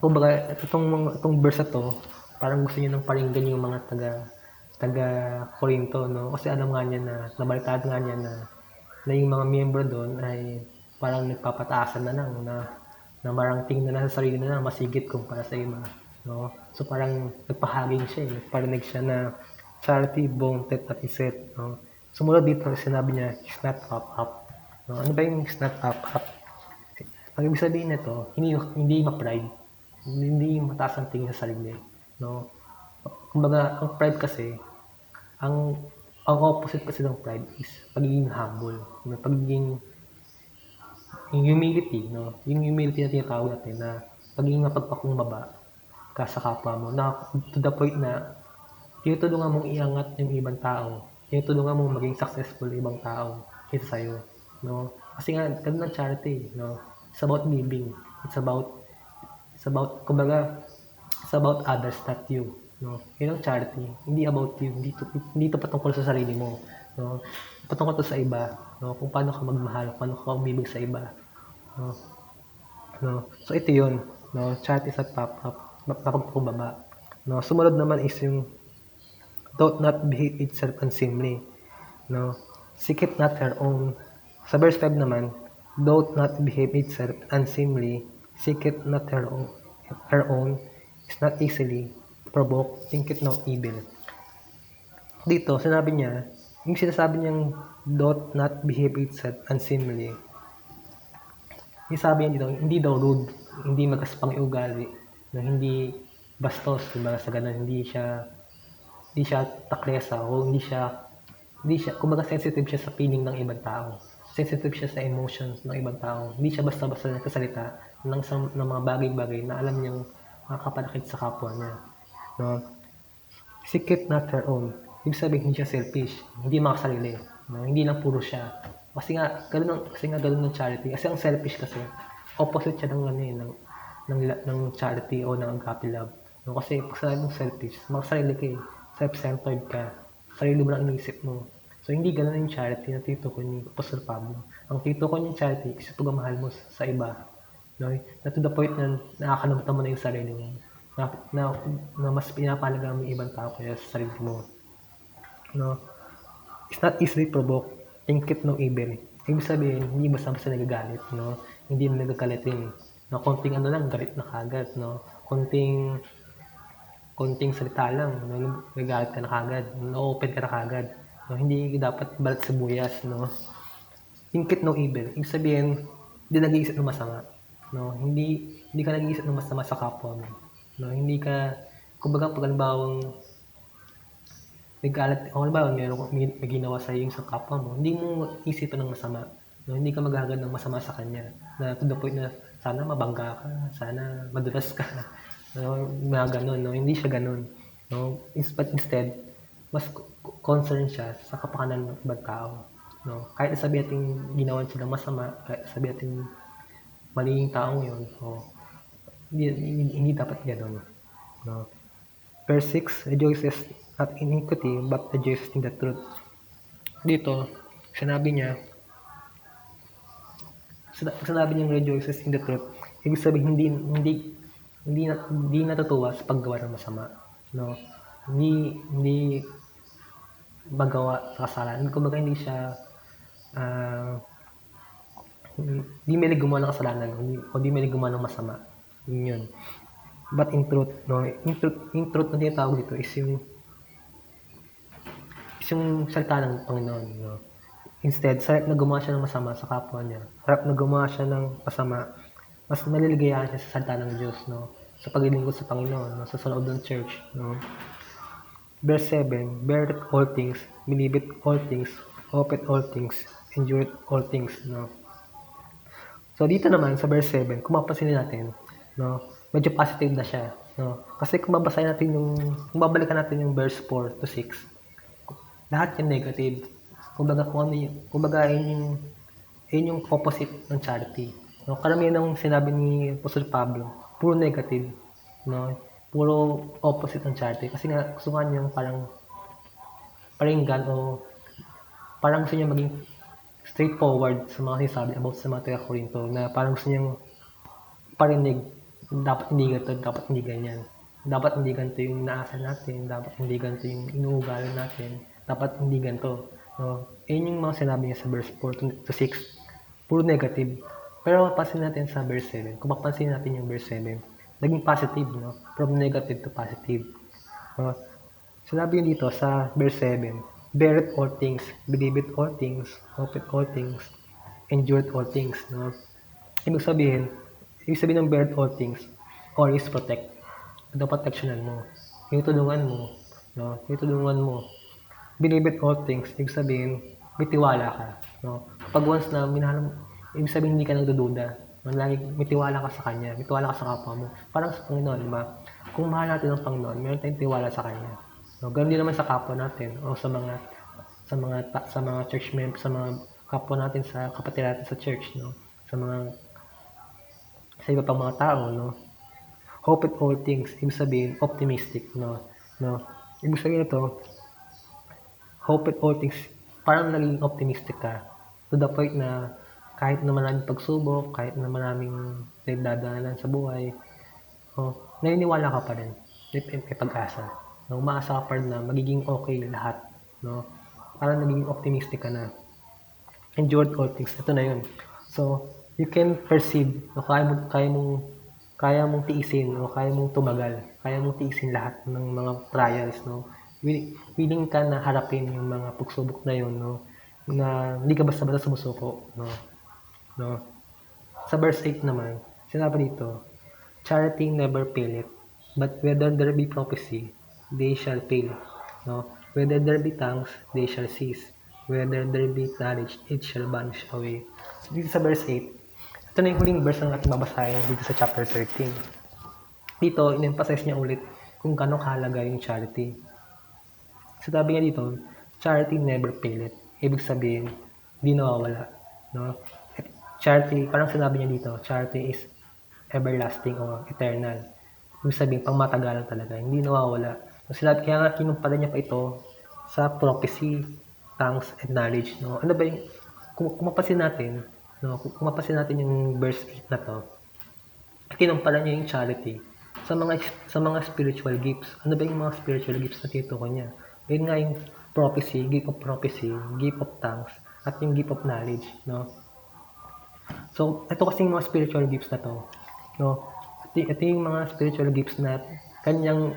Kumbaga, itong verse na to, parang gusto niya nang paringgan yung mga taga Corinto, no? Kasi alam nga niya na nabalitaan nga niya na yung mga miyembro doon ay parang nagpapataasan na lang na parang tingnan na sa sarili na masigit kumpara sa iba, no? So parang nagpahaging siya, nagparinig siya na charity bounded at itself, no? Sumunod dito sinabi niya, it's not up. No? Ano ba yung it's not up? Ang ibig sabihin nito, hindi ma-pride, hindi mataas ang tingin sa sarili, no? Kumbaga, ang pride kasi, ang opposite kasi ng pride is pagiging humble, pagiging yung humility, no? Yung humility na tinatawag natin na pagiging mapagpakumbaba ka sa kapwa mo, na to the point na tinutulungan mong iangat yung ibang tao, tinutulungan mong maging successful yung ibang tao kaysa sa'yo, no? Kasi nga, ganun ang charity, no? It's about giving, it's about kumbaga, it's about others, not you, no? Yun ang charity, hindi about you, hindi to patungkol sa sarili mo, no? Patungkol to sa iba, no? Kung paano ka magmahal, paano ka umibig sa iba, no? So ito yun, no? Charity sa mapagkumbaba, no? Sumunod naman is yung don't not behave itself unseemly, no? Seek it not her own. Sa verse 5 naman, don't not behave itself unseemly, seek it not her own, is not easily provoked, think it no evil. Dito, sinabi niya, yung sinasabi niyang don't not behave itself unseemly, yung sabi niya dito, hindi daw rude, hindi magaspang yung ugali, no? Hindi bastos, kumbaga sa ganun, hindi siya taklesa, o hindi siya, kumbaga sensitive siya sa feeling ng ibang tao. Sensitive siya sa emotions ng ibang tao. Hindi siya basta-basta nagsasalita ng mga bagay-bagay na alam niyang makakapalakit sa kapwa niya, no? Seek it not her own. Ibig sabihin, hindi siya selfish, hindi makasarili, no? Hindi lang puro siya. Kasi nga ganun ng charity. Kasi ang selfish kasi, opposite siya ng charity o ng agape love. No? Kasi pag sinabi mong selfish, makasarili ka eh. Self-centered ka. Sarili mo lang iniisip mo. So So, hindi gano'n yung charity na tinutukoy ni Apostol Pablo. Ang tinutukoy niyang charity is yung pagmamahal mo sa iba, no? Na to the point na nakakalimutan mo na yung sarili mo, na mas pinapahalagaan mo yung ibang tao kaya sa sarili mo, no? It's not easily provoked, think it no evil. Ibig sabihin, hindi basta-basta nagagalit, no? Hindi na nagagalit yun, no? Konting ano lang, galit na kagad, no? Konting salita lang, no? Nagagalit ka na kagad, na-open ka na kagad, no? Hindi dapat balat sibuyas, no? Think it no evil. Ibig sabihin, hindi nag-iisip ng masama, no? Hindi ka nag-iisip ng masama sa kapwa mo, no? Hindi ka, kumbaga pag halimbawang nagalit o halimbawa may ginawa sa'yo yung sa kapwa mo, hindi mo isipan ng masama, no? Hindi ka maghahangad ng masama sa kanya, na to the point na sana mabangga ka, sana madulas ka, no? Mga gano'n, no? Hindi siya gano'n, no? But instead, mas concerned siya sa kapakanan ng ibang tao, no? Kahit sabihin natin ginawan sila masama, kahit sabihin natin mali yung taong yun, no? Hindi dapat gano'n, no? Verse 6, rejoices not in iniquity, but rejoices in the truth. Dito, sinabi niyang rejoices in the truth. Ibig sabihin, hindi natutuwa sa paggawa ng masama, no? Hindi magawa sa kasalanan. Kumbaga, hindi siya, hindi may gumawa ng kasalanan, o hindi may gumawa ng masama. Yun. But in truth, no? In truth na tinatawag dito is yung salita ng Panginoon, no? Instead, sa harap na gumawa siya ng masama sa kapwa niya, harap na gumawa siya ng masama, mas naliligayahan siya sa salita ng Diyos, no? Sa paglilingkod sa Panginoon, no? Sa loob ng church, no? Verse 7, bear all things, believe it all things, hope it all things, endure it all things, no? So, dito naman sa verse 7, kung mapapansin natin, no, medyo positive na siya, no? Kasi kung babalikan natin yung verse 4 to 6, lahat yung negative. Kumbaga yun yung opposite ng charity. No? Karamihan ng sinabi ni Apostol Pablo, puro negative, no? Puro opposite ng charity. Kasi nga, gusto nga niyang parang paringgan o parang gusto niya maging straightforward sa mga sinasabi about sa mga taga-Korinto, na parang gusto niyang parinig, dapat hindi ganito, dapat hindi ganyan. Dapat hindi ganito yung inaasal natin, dapat hindi ganito yung inuugali natin, dapat hindi ganito. No? Yun yung mga sinabi niya sa verse 4 to 6, puro negative. Pero mapansin natin sa verse 7, kung mapansin natin yung verse 7, naging positive, no? From negative to positive. No? Sinabi yun dito sa verse 7, bear it all things, believe it all things, hope it all things, endure it all things. No? Ibig sabihin ng bear it all things, always protect. Ito proteksyonan mo. Yung tulungan mo, no? Yung tulungan mo. Believe it all things, ibig sabihin, may tiwala ka, no? Kapag once na minahal mo, ibig sabihin hindi ka nagdududa, no? Lagi may tiwala ka sa Kanya, may tiwala ka sa kapwa mo. Parang sa Panginoon, di ba? Kung mahal natin ang Panginoon, meron tayong tiwala sa Kanya. No? Ganun din naman sa kapwa natin, o sa mga church members, sa mga kapwa natin, sa kapatid natin sa church, no? Sa iba pang mga tao, no? Hope it all things, ibig sabihin, optimistic, no? Ibig sabihin ito, hope it all things, parang naging optimistic ka, to the point na kahit na maraming pagsubok, kahit na maraming nagdadaanan sa buhay, naniniwala ka pa rin, may pag-asa, no? Umaasa ka pa rin na magiging okay lahat, no? Parang naging optimistic ka na. Endured all things, ito na yun. So, you can perceive, no? Kaya mong tiisin, o kaya mong tumagal, kaya mong tiisin lahat ng mga trials, no? Willing ka na harapin yung mga pagsubok na yun, no? Na hindi ka basta-basta sumusuko, no? Sa verse 8 naman, sinabi dito, charity never faileth, but whether there be prophecy, they shall fail, no? Whether there be tongues, they shall cease. Whether there be knowledge, it shall vanish away. So, dito sa verse 8, ito na yung huling verse na natin babasahin dito sa chapter 13. Dito, in-emphasize niya ulit kung gano'ng kahalaga yung charity. Sabi niya dito, charity never faileth. Ibig sabihin, di nawawala, no? At charity, parang sinabi niya dito, charity is everlasting o eternal. Ibig sabihin, pang matagalan talaga, hindi nawawala. So, kaya nga kinumpara niya pa ito sa prophecy. tongues, and knowledge, no? Ano ba yung, kung mapapansin natin, no? Kung mapapansin natin yung verse 8 na to, kinumpara niya yung charity sa mga spiritual gifts. Ano ba yung mga spiritual gifts na tinutukoy niya? Yun nga yung prophecy, gift of prophecy, gift of tongues, at yung gift of knowledge, no? So, ito kasi yung mga spiritual gifts na to, no? Ito yung mga spiritual gifts na kanyang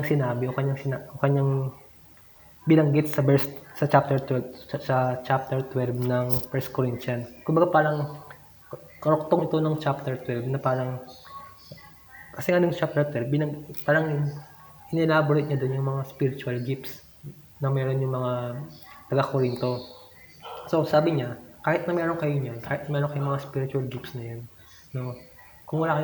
sinabi o kanyang binanggit sa chapter 12 sa chapter 12 ng 1 Corinthians. Kumbaga parang karoktong ito ng chapter 12 na parang kasi anong chapter 12 parang inelaborate niya doon yung mga spiritual gifts na meron yung mga taga-Korinto. So sabi niya, kahit na meron kayo niyan, kahit na meron kayong mga spiritual gifts na yan, no? Kung wala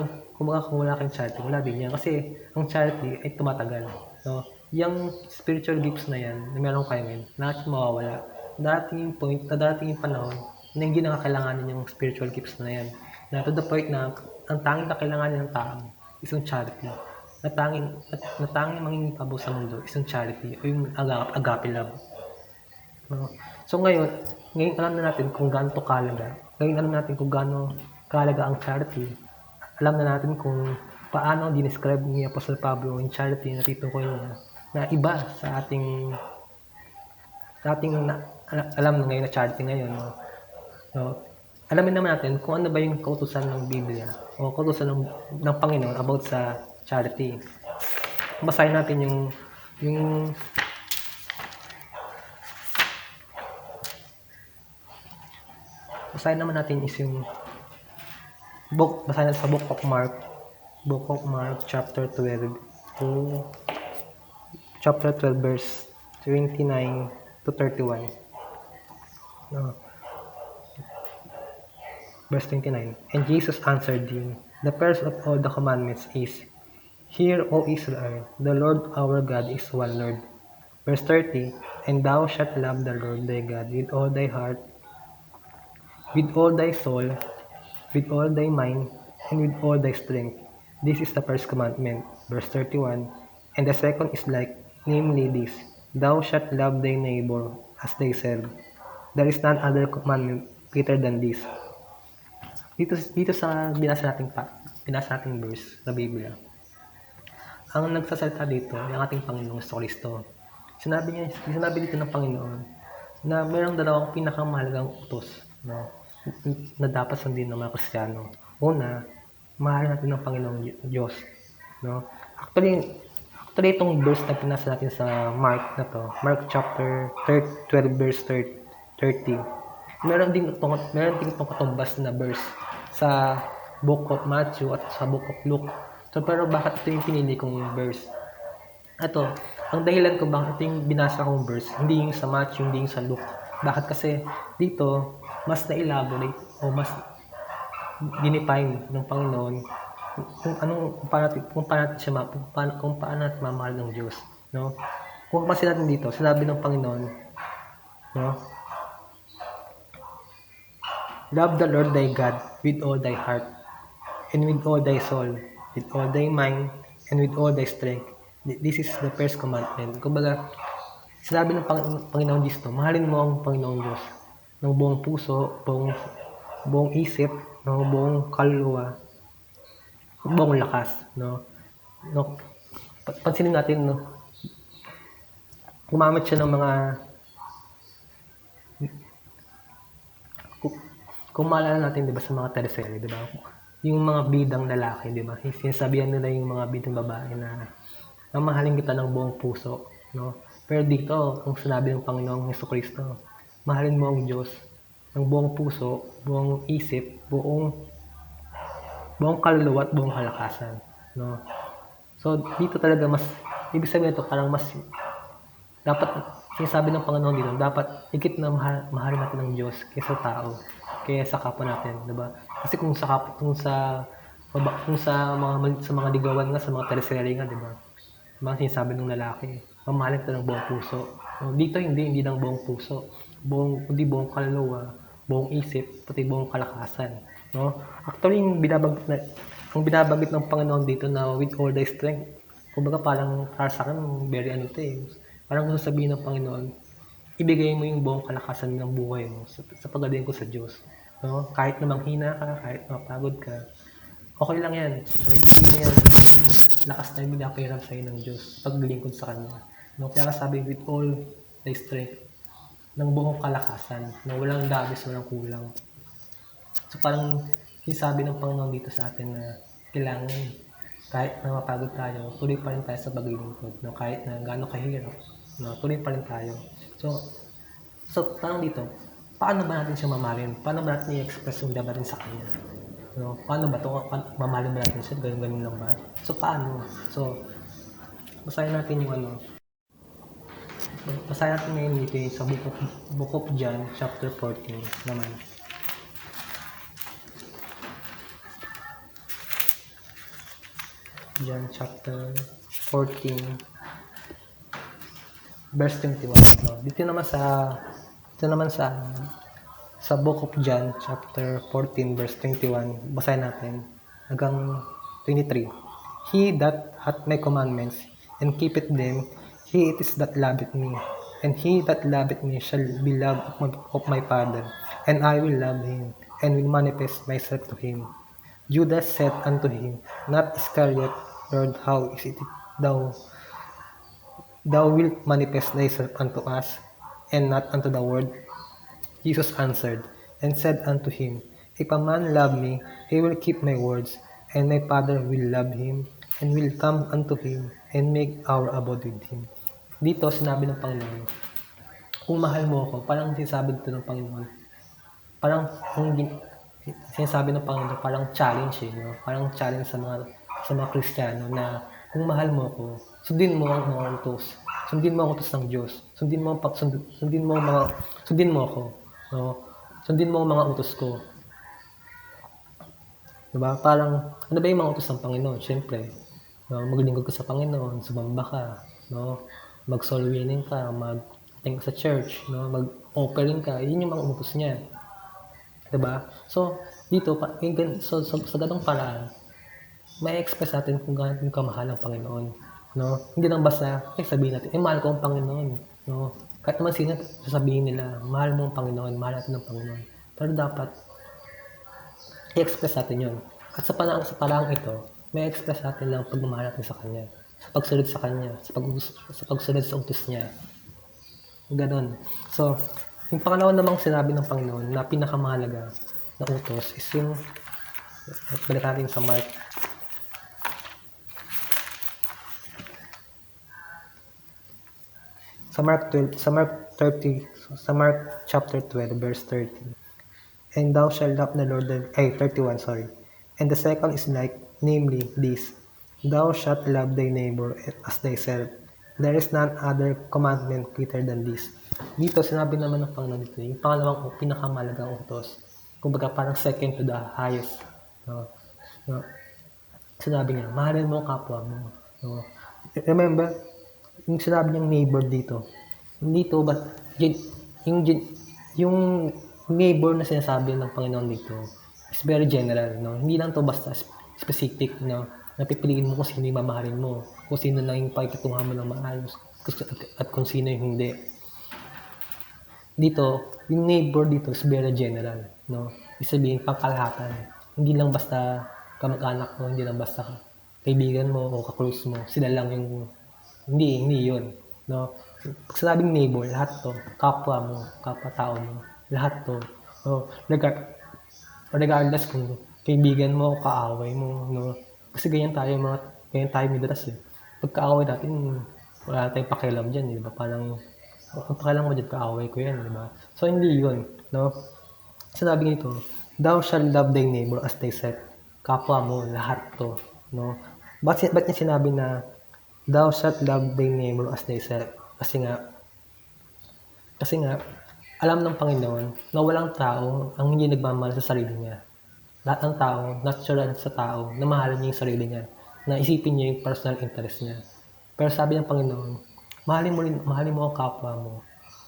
kayong charity, wala din yan. Kasi ang charity ay tumatagal, no? Yung spiritual gifts na yan, na meron kayo ngayon, lahat mawawala. Darating yung point, darating yung panahon na hindi na kakailanganin yung spiritual gifts na yan. Na to the point na ang tanging na kailanganin ng tao is yung charity. Na tanging mangingipabaw sa mundo is yung charity o yung agape love. No? So ngayon alam na natin kung gaano to kahalaga. Ngayon alam natin kung gaano kahalaga ang charity. Alam na natin kung paano dinescribe ni Apostle Pablo yung charity na tinukoy niya na iba sa ating alam na ngayon na charity ngayon. No? Alamin naman natin kung ano ba yung kautusan ng Biblia o kautusan ng Panginoon about sa charity. Basahin natin yung basahin naman natin is yung basahin natin sa Book of Mark chapter 12 to chapter 12 verse 29 to 31. No. Verse 29. And Jesus answered him, the first of all the commandments is, Hear, O Israel, the Lord our God is one Lord. Verse 30. And thou shalt love the Lord thy God with all thy heart, with all thy soul, with all thy mind, and with all thy strength. This is the first commandment. Verse 31. And the second is like, namely this, thou shalt love thy neighbor as thyself. There is none other commandment greater than this. Dito sa binasa nating verse sa Biblia, ang nagsasalita dito ay ang ating Panginoong Kristo. Sinabi dito ng Panginoon na mayroong dalawang pinakamahalagang utos, no, na dapat sundin ng mga Kristiyano. Una, mahal natin ng Panginoong Diyos, no? Actually itong verse na pinasa natin sa Mark na to, Mark chapter 12 verse 30. Meron din itong katumbas na verse sa Book of Matthew at sa Book of Luke. So pero bakit ito yung pinili kong verse? Ito, ang dahilan ko bakit ito yung binasa kong verse, hindi yung sa Matthew, hindi yung sa Luke. Bakit? Kasi dito, mas na-elaborate o mas dinefine ng Panginoon kung paano natin mamahal ng Diyos, no? Kung kasi natin dito, sinabi ng Panginoon, no? Love the Lord thy God with all thy heart, and with all thy soul, with all thy mind, and with all thy strength. This is the first commandment. Kumbaga, sinabi ng Panginoon Diyos, mahalin mo ang Panginoong Diyos ng buong puso, buong isip, ng buong kaluluwa, buong lakas, no? Pansinin natin, no? Gumamit siya ng mga kung maalala natin, 'di ba, sa mga teleserye, 'di ba? Yung mga bidang lalaki, 'di ba? Sinasabihan nila yung mga bidang babae na mamahalin kita ng buong puso, no? Pero dito, ang sinabi ng Panginoong Jesucristo, mahalin mo ang Diyos ng buong puso, buong isip, buong kaluluwa at buong kalakasan, no? So dito talaga mas ibig sabihin ito, parang mas dapat sinasabi ng Panginoon dito, dapat higit na mahalin natin ang Diyos kaysa tao, kaya sa kapwa natin, 'di ba? Kasi kung sa mga ligawan nga, sa mga teleserye nga, 'di ba? Mga sinasabi ng lalaki, mamahalin kita ng buong puso. Dito hindi ng buong puso, kundi buong kaluluwa, buong isip, pati buong kalakasan, no? Actually, yung binabanggit ng Panginoon dito na with all thy strength, kumbaga parang para sa akin very parang gusto sabihin ng Panginoon, ibigay mo yung buong kalakasan ng buhay mo sa pagdating ko sa Diyos. No? Kahit na manghina ka, kahit mapagod ka, okay lang yan. So, ibigay mo yan, yung lakas na pinapahirap sa'yo ng Diyos paglilingkod sa Kanya. No? Kaya sabi, with all thy strength, ng buong kalakasan, na walang labis, walang kulang. So parang sinasabi ng Panginoon dito sa atin na kailangan kahit na mapagod tayo, tuloy pa rin tayo sa paglilingkod. No? Kahit na gaano kahirap, no? Tuloy pa rin tayo. So parang dito, paano ba natin siya mamahalin? Paano ba natin i-express yung laban sa Kanya? No? Paano ba ito? Mamahalin ba natin siya? Ganun lang ba? So paano? So, basahin natin yung basahin natin ngayon dito sa Book of John, chapter 14 naman. John chapter 14 verse 21. No? Dito naman sa Book of John chapter 14 verse 21, basahin natin hanggang 23. He that hath my commandments and keepeth them, he it is that loveth me. And he that loveth me shall be loved of my Father, and I will love him, and will manifest myself to him. Judas said unto him, not Iscariot, Lord, how is it thou wilt manifest thyself unto us, and not unto the world? Jesus answered, and said unto him, if a man love me, he will keep my words, and my Father will love him, and will come unto him, and make our abode with him. Dito, sinabi ng Panginoon, kung mahal mo ako, parang sinasabi dito ng Panginoon, parang sinasabi ng Panginoon, parang challenge no? Parang challenge sa mga Kristiyano na kung mahal mo ako, sundin mo ang mga utos. Sundin mo ang utos ng Diyos. Sundin mo ako. No? Sundin mo ang mga utos ko. Diba? Parang, ano ba yung mga utos ng Panginoon? Siyempre, no? Maglingkod ka sa Panginoon, sumamba ka, no? Mag-soul winning ka, mag-attend sa church, no? Mag-offering ka, yun yung mga utos niya. Diba? So, dito, sa ganong paraan, may express natin kung gaano kamahal ang Panginoon. No? Hindi lang basta, sabihin natin, mahal ko ang Panginoon. No? Kahit naman sino, sasabihin nila, mahal mo ang Panginoon, mahal natin ang Panginoon. Pero dapat, i-express natin yun. At sa paraang ito, may express natin lang pagmamahal natin sa Kanya. Sa pagsunod sa Kanya, sa pagsunod sa utos niya. Ganon. So, yung pangalawa namang sinabi ng Panginoon na pinakamahalaga na utos is yung, balik natin sa Mark. Sa Mark chapter 12 verse 30. And thou shalt love the Lord 31, sorry. And the second is like, namely this, thou shalt love thy neighbor as thyself. There is none other commandment greater than this. Dito, sinabi naman ng Panginoon dito, yung pangalawang pinakamalagang utos. Kumbaga parang second to the highest. No? Sinabi niya, mahalin mo kapwa mo. No? Remember, yung sinabi niyang neighbor dito, yung neighbor na sinasabi ng Panginoon dito is very general. No? Hindi lang to basta specific. No? Napipiliin mo kung sino yung mamahalin mo, kung sino lang yung pakikitungan mo ng maayos, at kung sino yung hindi. Dito, yung neighbor dito is very general. No? Isabihin, pangkalahatan. Hindi lang basta kamag-anak mo, hindi lang basta kaibigan mo o kaklose mo. Sila lang yung, hindi yun. No? Pag sinabing neighbor, lahat to, kapwa mo, kapwa-tao mo, lahat to. No? Regardless kung kaibigan mo o kaaway mo, no? Kasi ganyan tayo madalas eh. Pag kaaway natin, wala tayong pakialam dyan, di ba? Parang, ang pakialam mo dyan, kaaway ko yan, di ba? So, hindi yun, no? Sinabi nito, thou shalt love thy neighbor as thyself. Kapwa mo, lahat to, no? Ba't niya sinabi na, thou shalt love thy neighbor as thyself? Kasi nga, alam ng Panginoon na walang tao ang hindi nagmamahal sa sarili niya. Lahat ng tao, natural sa tao, na mahalin niya yung sarili niya, na isipin niya yung personal interest niya. Pero sabi ng Panginoon, mahalin mo ang kapwa mo,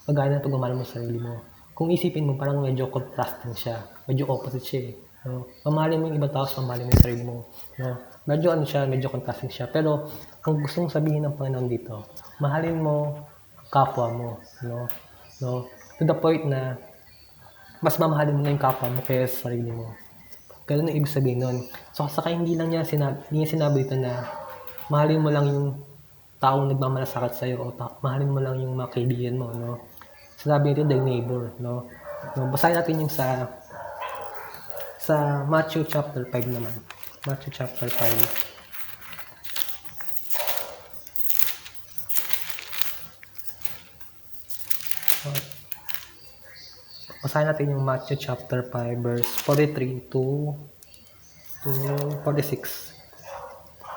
kagaya ng pagmamahal mo sa sarili mo. Kung isipin mo, parang medyo contrasting siya, medyo opposite siya eh. No? Mamahalin mo yung ibang tao, mamahalin mo yung sarili mo. No? Medyo contrasting siya. Pero ang gustong sabihin ng Panginoon dito, mahalin mo ang kapwa mo. No? no? To the point na mas mamahalin mo na yung kapwa mo kaysa sa sarili mo. Ganun ang ibig sabihin nun. So, saka hindi niya sinabi dito na mahalin mo lang yung taong nagmamalasakit sa'yo o mahalin mo lang yung mga kaibigan mo, no? Sinabi nito thy neighbor, no? Basahin natin yung sa Matthew chapter 5 naman. Matthew chapter 5. Basahin natin yung Matthew chapter 5 verse 43 to 46.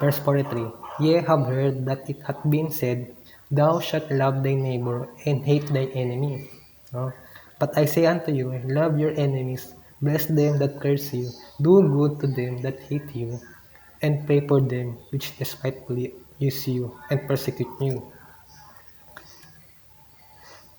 Verse 43. Ye have heard that it hath been said, Thou shalt love thy neighbor and hate thy enemy. No? But I say unto you, love your enemies, bless them that curse you, do good to them that hate you, and pray for them which despitefully use you and persecute you.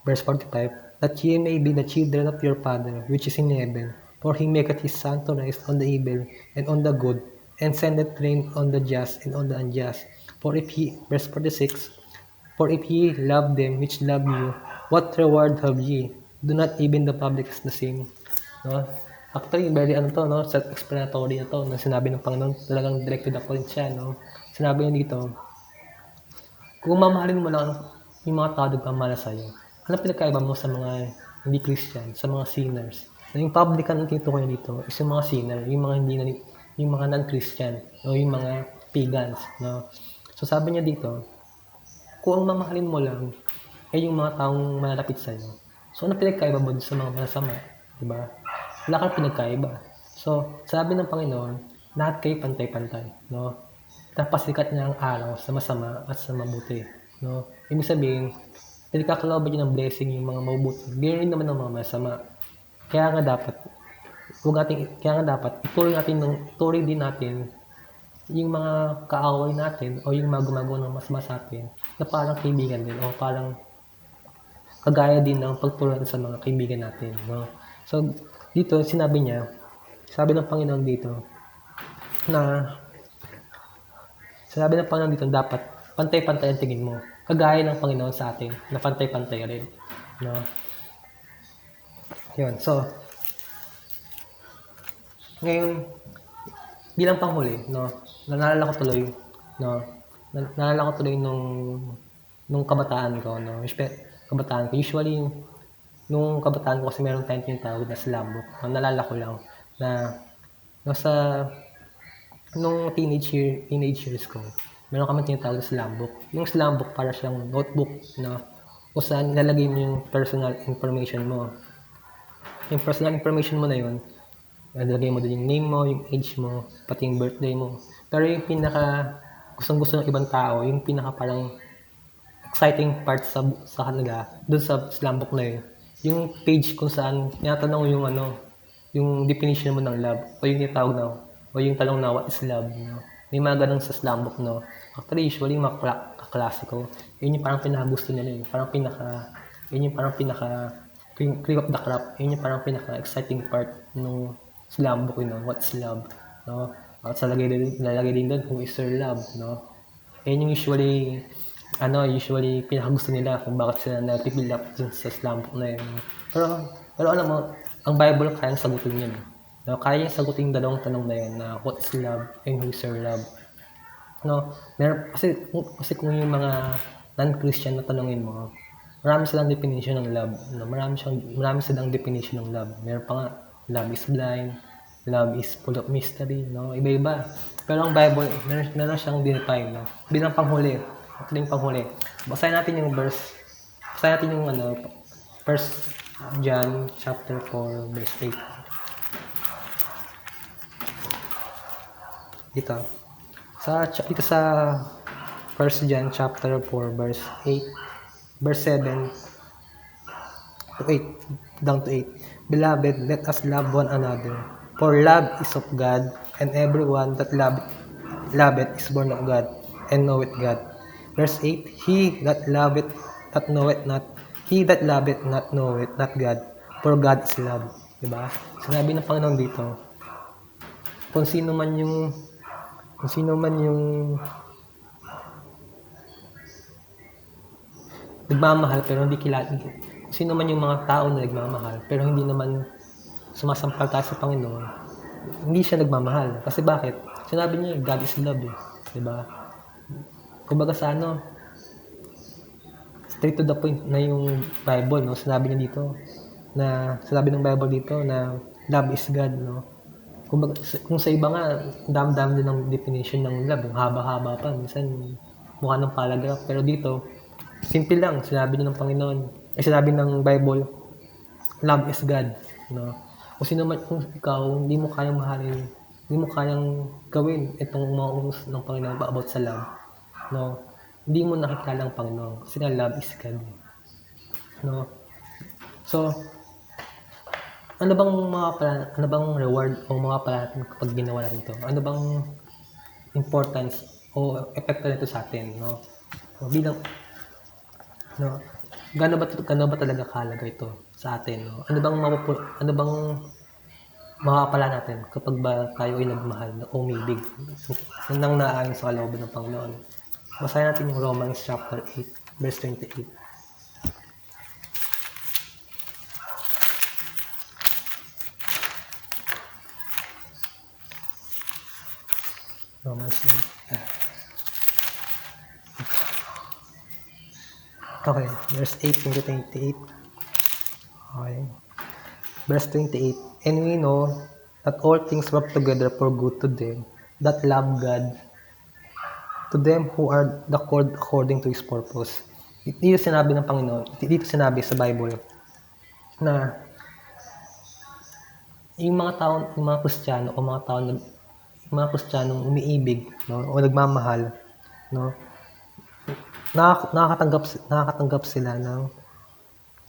Verse 45. That ye may be the children of your Father which is in heaven, for he maketh his sun to rise on the evil and on the good, and sendeth rain on the just and on the unjust. Verse 46, for if ye love them which love you, what reward have ye? Do not even the publicans the same? No? Actually, very no? Self-explanatory na to. Nang sinabi ng Panginoon, talagang direct to the point siya, no? Sinabi niya dito, kung mamahalin mo lang yung mga tao nagmamahal sa'yo, ano pinagkaiba mo sa mga hindi Christian, sa mga sinners? Yung publican ang tinutukoy dito is yung mga sinner, yung mga non-Christian, o yung mga pagans, no? So sabi niya dito, kung ang mamahalin mo lang ay yung mga taong malalapit sa'yo, so ano pinagkaiba mo sa mga masama? Diba? Wala kang pinagkaiba. So, sabi ng Panginoon, lahat kayo pantay-pantay, no? Napasikat niya ang araw sa masama at sa mabuti, no? Ibig sabihin, pinagkakalaban niya ng blessing yung mga mabubuti, ganoon rin naman ang mga masama. Kaya nga dapat ituloy din natin yung mga kaaway natin o yung mga gumagawa ng masama sa atin na parang kaibigan din o parang kagaya din ng pagtulungan sa mga kaibigan natin, no? So, dito sabi ng Panginoon dito dapat pantay-pantay ang tingin mo. Kagaya ng Panginoon sa atin na pantay-pantay rin, no? Yun. So, ngayon, bilang panghuli, no? Naalala ko tuloy nung kabataan ko, no? Usually, nung kabataan ko kasi meron tayong tinatawag na slambok. Naalala ko lang na nung teenage years ko, meron kami tinatawag na slambok. Yung slambok para siyang notebook na kung saan nilalagay mo yung personal information mo. Yung personal information mo na yun, nilalagay mo din yung name mo, yung age mo, pati yung birthday mo. Pero yung pinaka gustong-gusto ng ibang tao, yung pinaka parang exciting part sa kanila, dun sa slambok na yun, yung page kung saan tinatanong yung definition mo ng love, o yung tanong na what is love, no? May mga ganun sa slambok, no? Actually, usually, mga klasiko, yun yung parang pinakagusto nila, yun yung parang pinaka cream of the crop, yun yung parang pinaka-exciting part ng slambok, yun, no? What's love, no? At lalagay din doon, who is your love, no? Yun yung usually pinakagusto nila kung bakit sila nag-fill up dun sa slambok na yun. Pero alam mo, ang Bible kayang sagutin yun. No, kaya niyang sagutin yung dalawang tanong na yun, na what is love and who is your love. No, kasi kung yung mga non-Christian na tanongin mo, marami silang definition ng love. No, marami silang definition ng love. Meron pa nga, love is blind, love is full of mystery, no? Iba-iba. Pero ang Bible, meron siyang define, no? Bilang panghuli. Basahin natin yung verse. Basahin natin yung 1 John chapter 4 verse 8. Dito sa 1 John chapter 4 verse 8, verse 7 to 8 down to 8. Beloved, let us love one another, for love is of God, and everyone that loveth is born of God and knoweth God. Verse 8, he that loveth not knoweth not God, for God is love. Diba? Sinabi ng Panginoon dito, kung sino man yung nagmamahal pero hindi kilala, sino man yung mga tao na nagmamahal pero hindi naman sumasampalataya sa Panginoon, hindi siya nagmamahal. Kasi bakit? Sinabi niya, God is love, eh, 'di ba? Kumbaga sa ano, straight to the point na yung Bible, no? Sinabi ng Bible dito na love is God, no? Kumbaga, kung sa iba nga, dami-dami din ng definition ng love, haba-haba pa, minsan mukha ng paragraph. Pero dito, simple lang, sinabi ng Panginoon, sinabi ng Bible, love is God, no? Kung sino man, kung ikaw, hindi mo kayang mahalin, hindi mo kayang gawin itong mga utos ng Panginoon about sa love, no? Hindi mo nakikilala ang Panginoon kasi nga love is God, no? So, ano bang reward o mga pala natin kapag ginawa natin to? Ano bang importance o epekto nito sa atin, no? So, bilang, no, gaano ba talaga kahalaga ito sa atin, no? Ano bang makakapala natin kapag ba tayo ay nagmahal o umibig nang naayon sa kalooban ng Panginoon? Basahin natin yung Romans chapter 8, verse 28. Romans 8. Okay, verse 8 to 28. Okay. Verse 28. And we know that all things work together for good to them that love God, to them who are the called according to His purpose. Dito sinabi ng Panginoon, dito sinabi sa Bible na yung mga Kristiyano o mga Kristiyanong umiibig, no, o nagmamahal, no, nakakatanggap sila ng,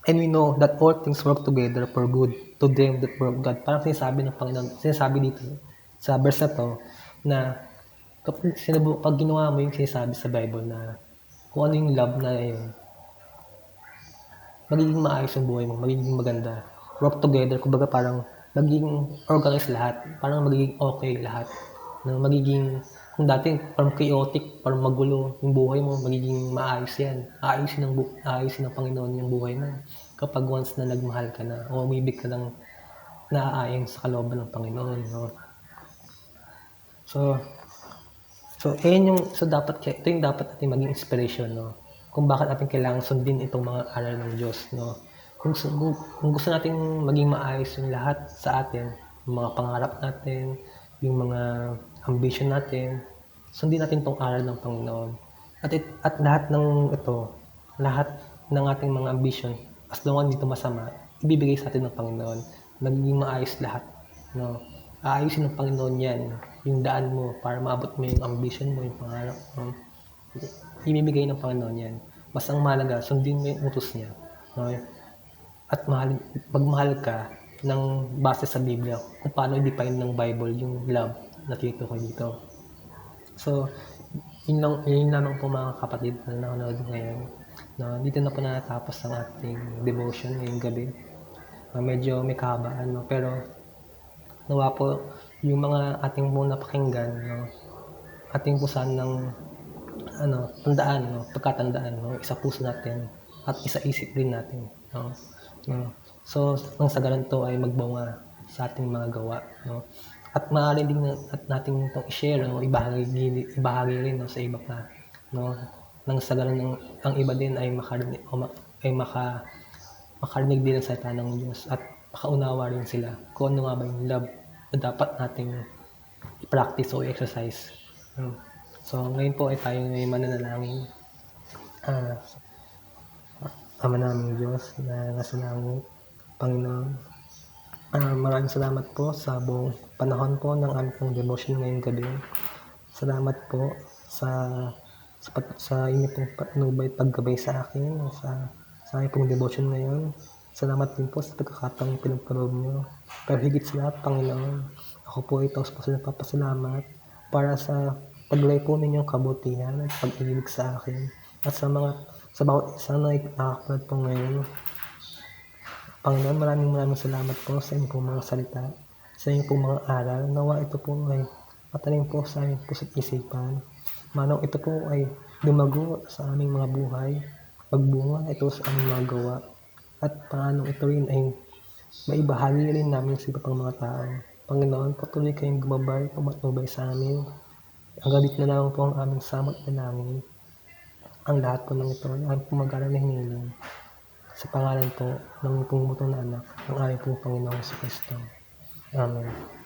and we know that all things work together for good to them that love God. Parang sinasabi ng Panginoon, sinasabi dito sa verse na to, na pag ginawa mo yung sinasabi sa Bible na kung ano yung love na yun, magiging maayos yung buhay mo, magiging maganda. Work together, kumbaga parang magiging organized lahat, parang magiging okay lahat. Magiging, kung dati parang chaotic, parang magulo yung buhay mo, magiging maayos yan. Aayusin ng Panginoon yung buhay mo. Kapag once na nagmahal ka na, o umibig ka ng naaayon sa kalooban ng Panginoon, no? So ito yung dapat natin maging inspiration, no? Kung bakit natin kailangan sundin itong mga aral ng Diyos, no? Kung gusto nating maging maayos yung lahat sa atin, yung mga pangarap natin, yung mga ambition natin, sundin natin itong aral ng Panginoon. At lahat ng ito, lahat ng ating mga ambition, as long as dito masama, ibibigay sa atin ng Panginoon. Magiging maayos lahat, no? Aayusin ng Panginoon yan, yung daan mo para maabot mo yung ambition mo, yung pangarap mo. Ibibigay ng Panginoon yan. Basta ang mahalaga, sundin mo yung utos niya, no? At magmahal ka ng base sa Biblia kung paano i-define ng Bible yung love na tinutukoy dito. So, yun lamang po mga kapatid na nanonood ngayon. Dito na po natapos ang ating devotion ngayong gabi. Medyo may kahabaan, no? Pero nawa po yung mga ating muna pakinggan, no? Ating pusan ng tandaan, no? Pagkatandaan, no? Isa puso natin at isa isip din natin, no? So, nang sa ganito ay magbunga sa ating mga gawa, no? At maaari din natin itong i-share, no? Ibahagi rin, no? Sa iba pa, no? Nang sa ganun ang iba din ay makarinig din ang salita ng Diyos at makaunawa rin sila kung ano nga ba yung love na dapat nating i-practice o exercise. So, ngayon po ay tayo may mananalangin. Ama naming Diyos na nasa langit, Panginoon, maraming salamat po sa buong panahon po ng aming devotion ngayong gabi. Salamat po sa inyo pong patnubay, paggabay sa akin, sa aking pong devotion ngayon. Salamat din po sa pagkakataong pinagkaloob niyo. Pero higit sa lahat, Panginoon, ako po ay taos po sa nagpapasalamat para sa paglay po ninyong kabutihan at pag-ibig sa akin at sa bawat isa na nakakapanood po ngayon. Panginoon, maraming salamat po sa inyong pong mga salita, sa inyong pong mga aral. Nawa ito po ay matalim po sa aming puso't isipan. Manong ito po ay lumago sa aming mga buhay, pagbunga ito sa aming mga gawa. at paanong ito rin ay maibahagi rin namin sa iba pang mga tao. Panginoon, patuloy kayong gumabay, pumatnubay sa amin. Hanggang dito na lamang po ang aming samot dalangin. Ang lahat po ng ito ay aming pumagalang na hinihiling sa pangalan po ng pong butong na anak ng aming pong Panginoong Jesucristo. Amen.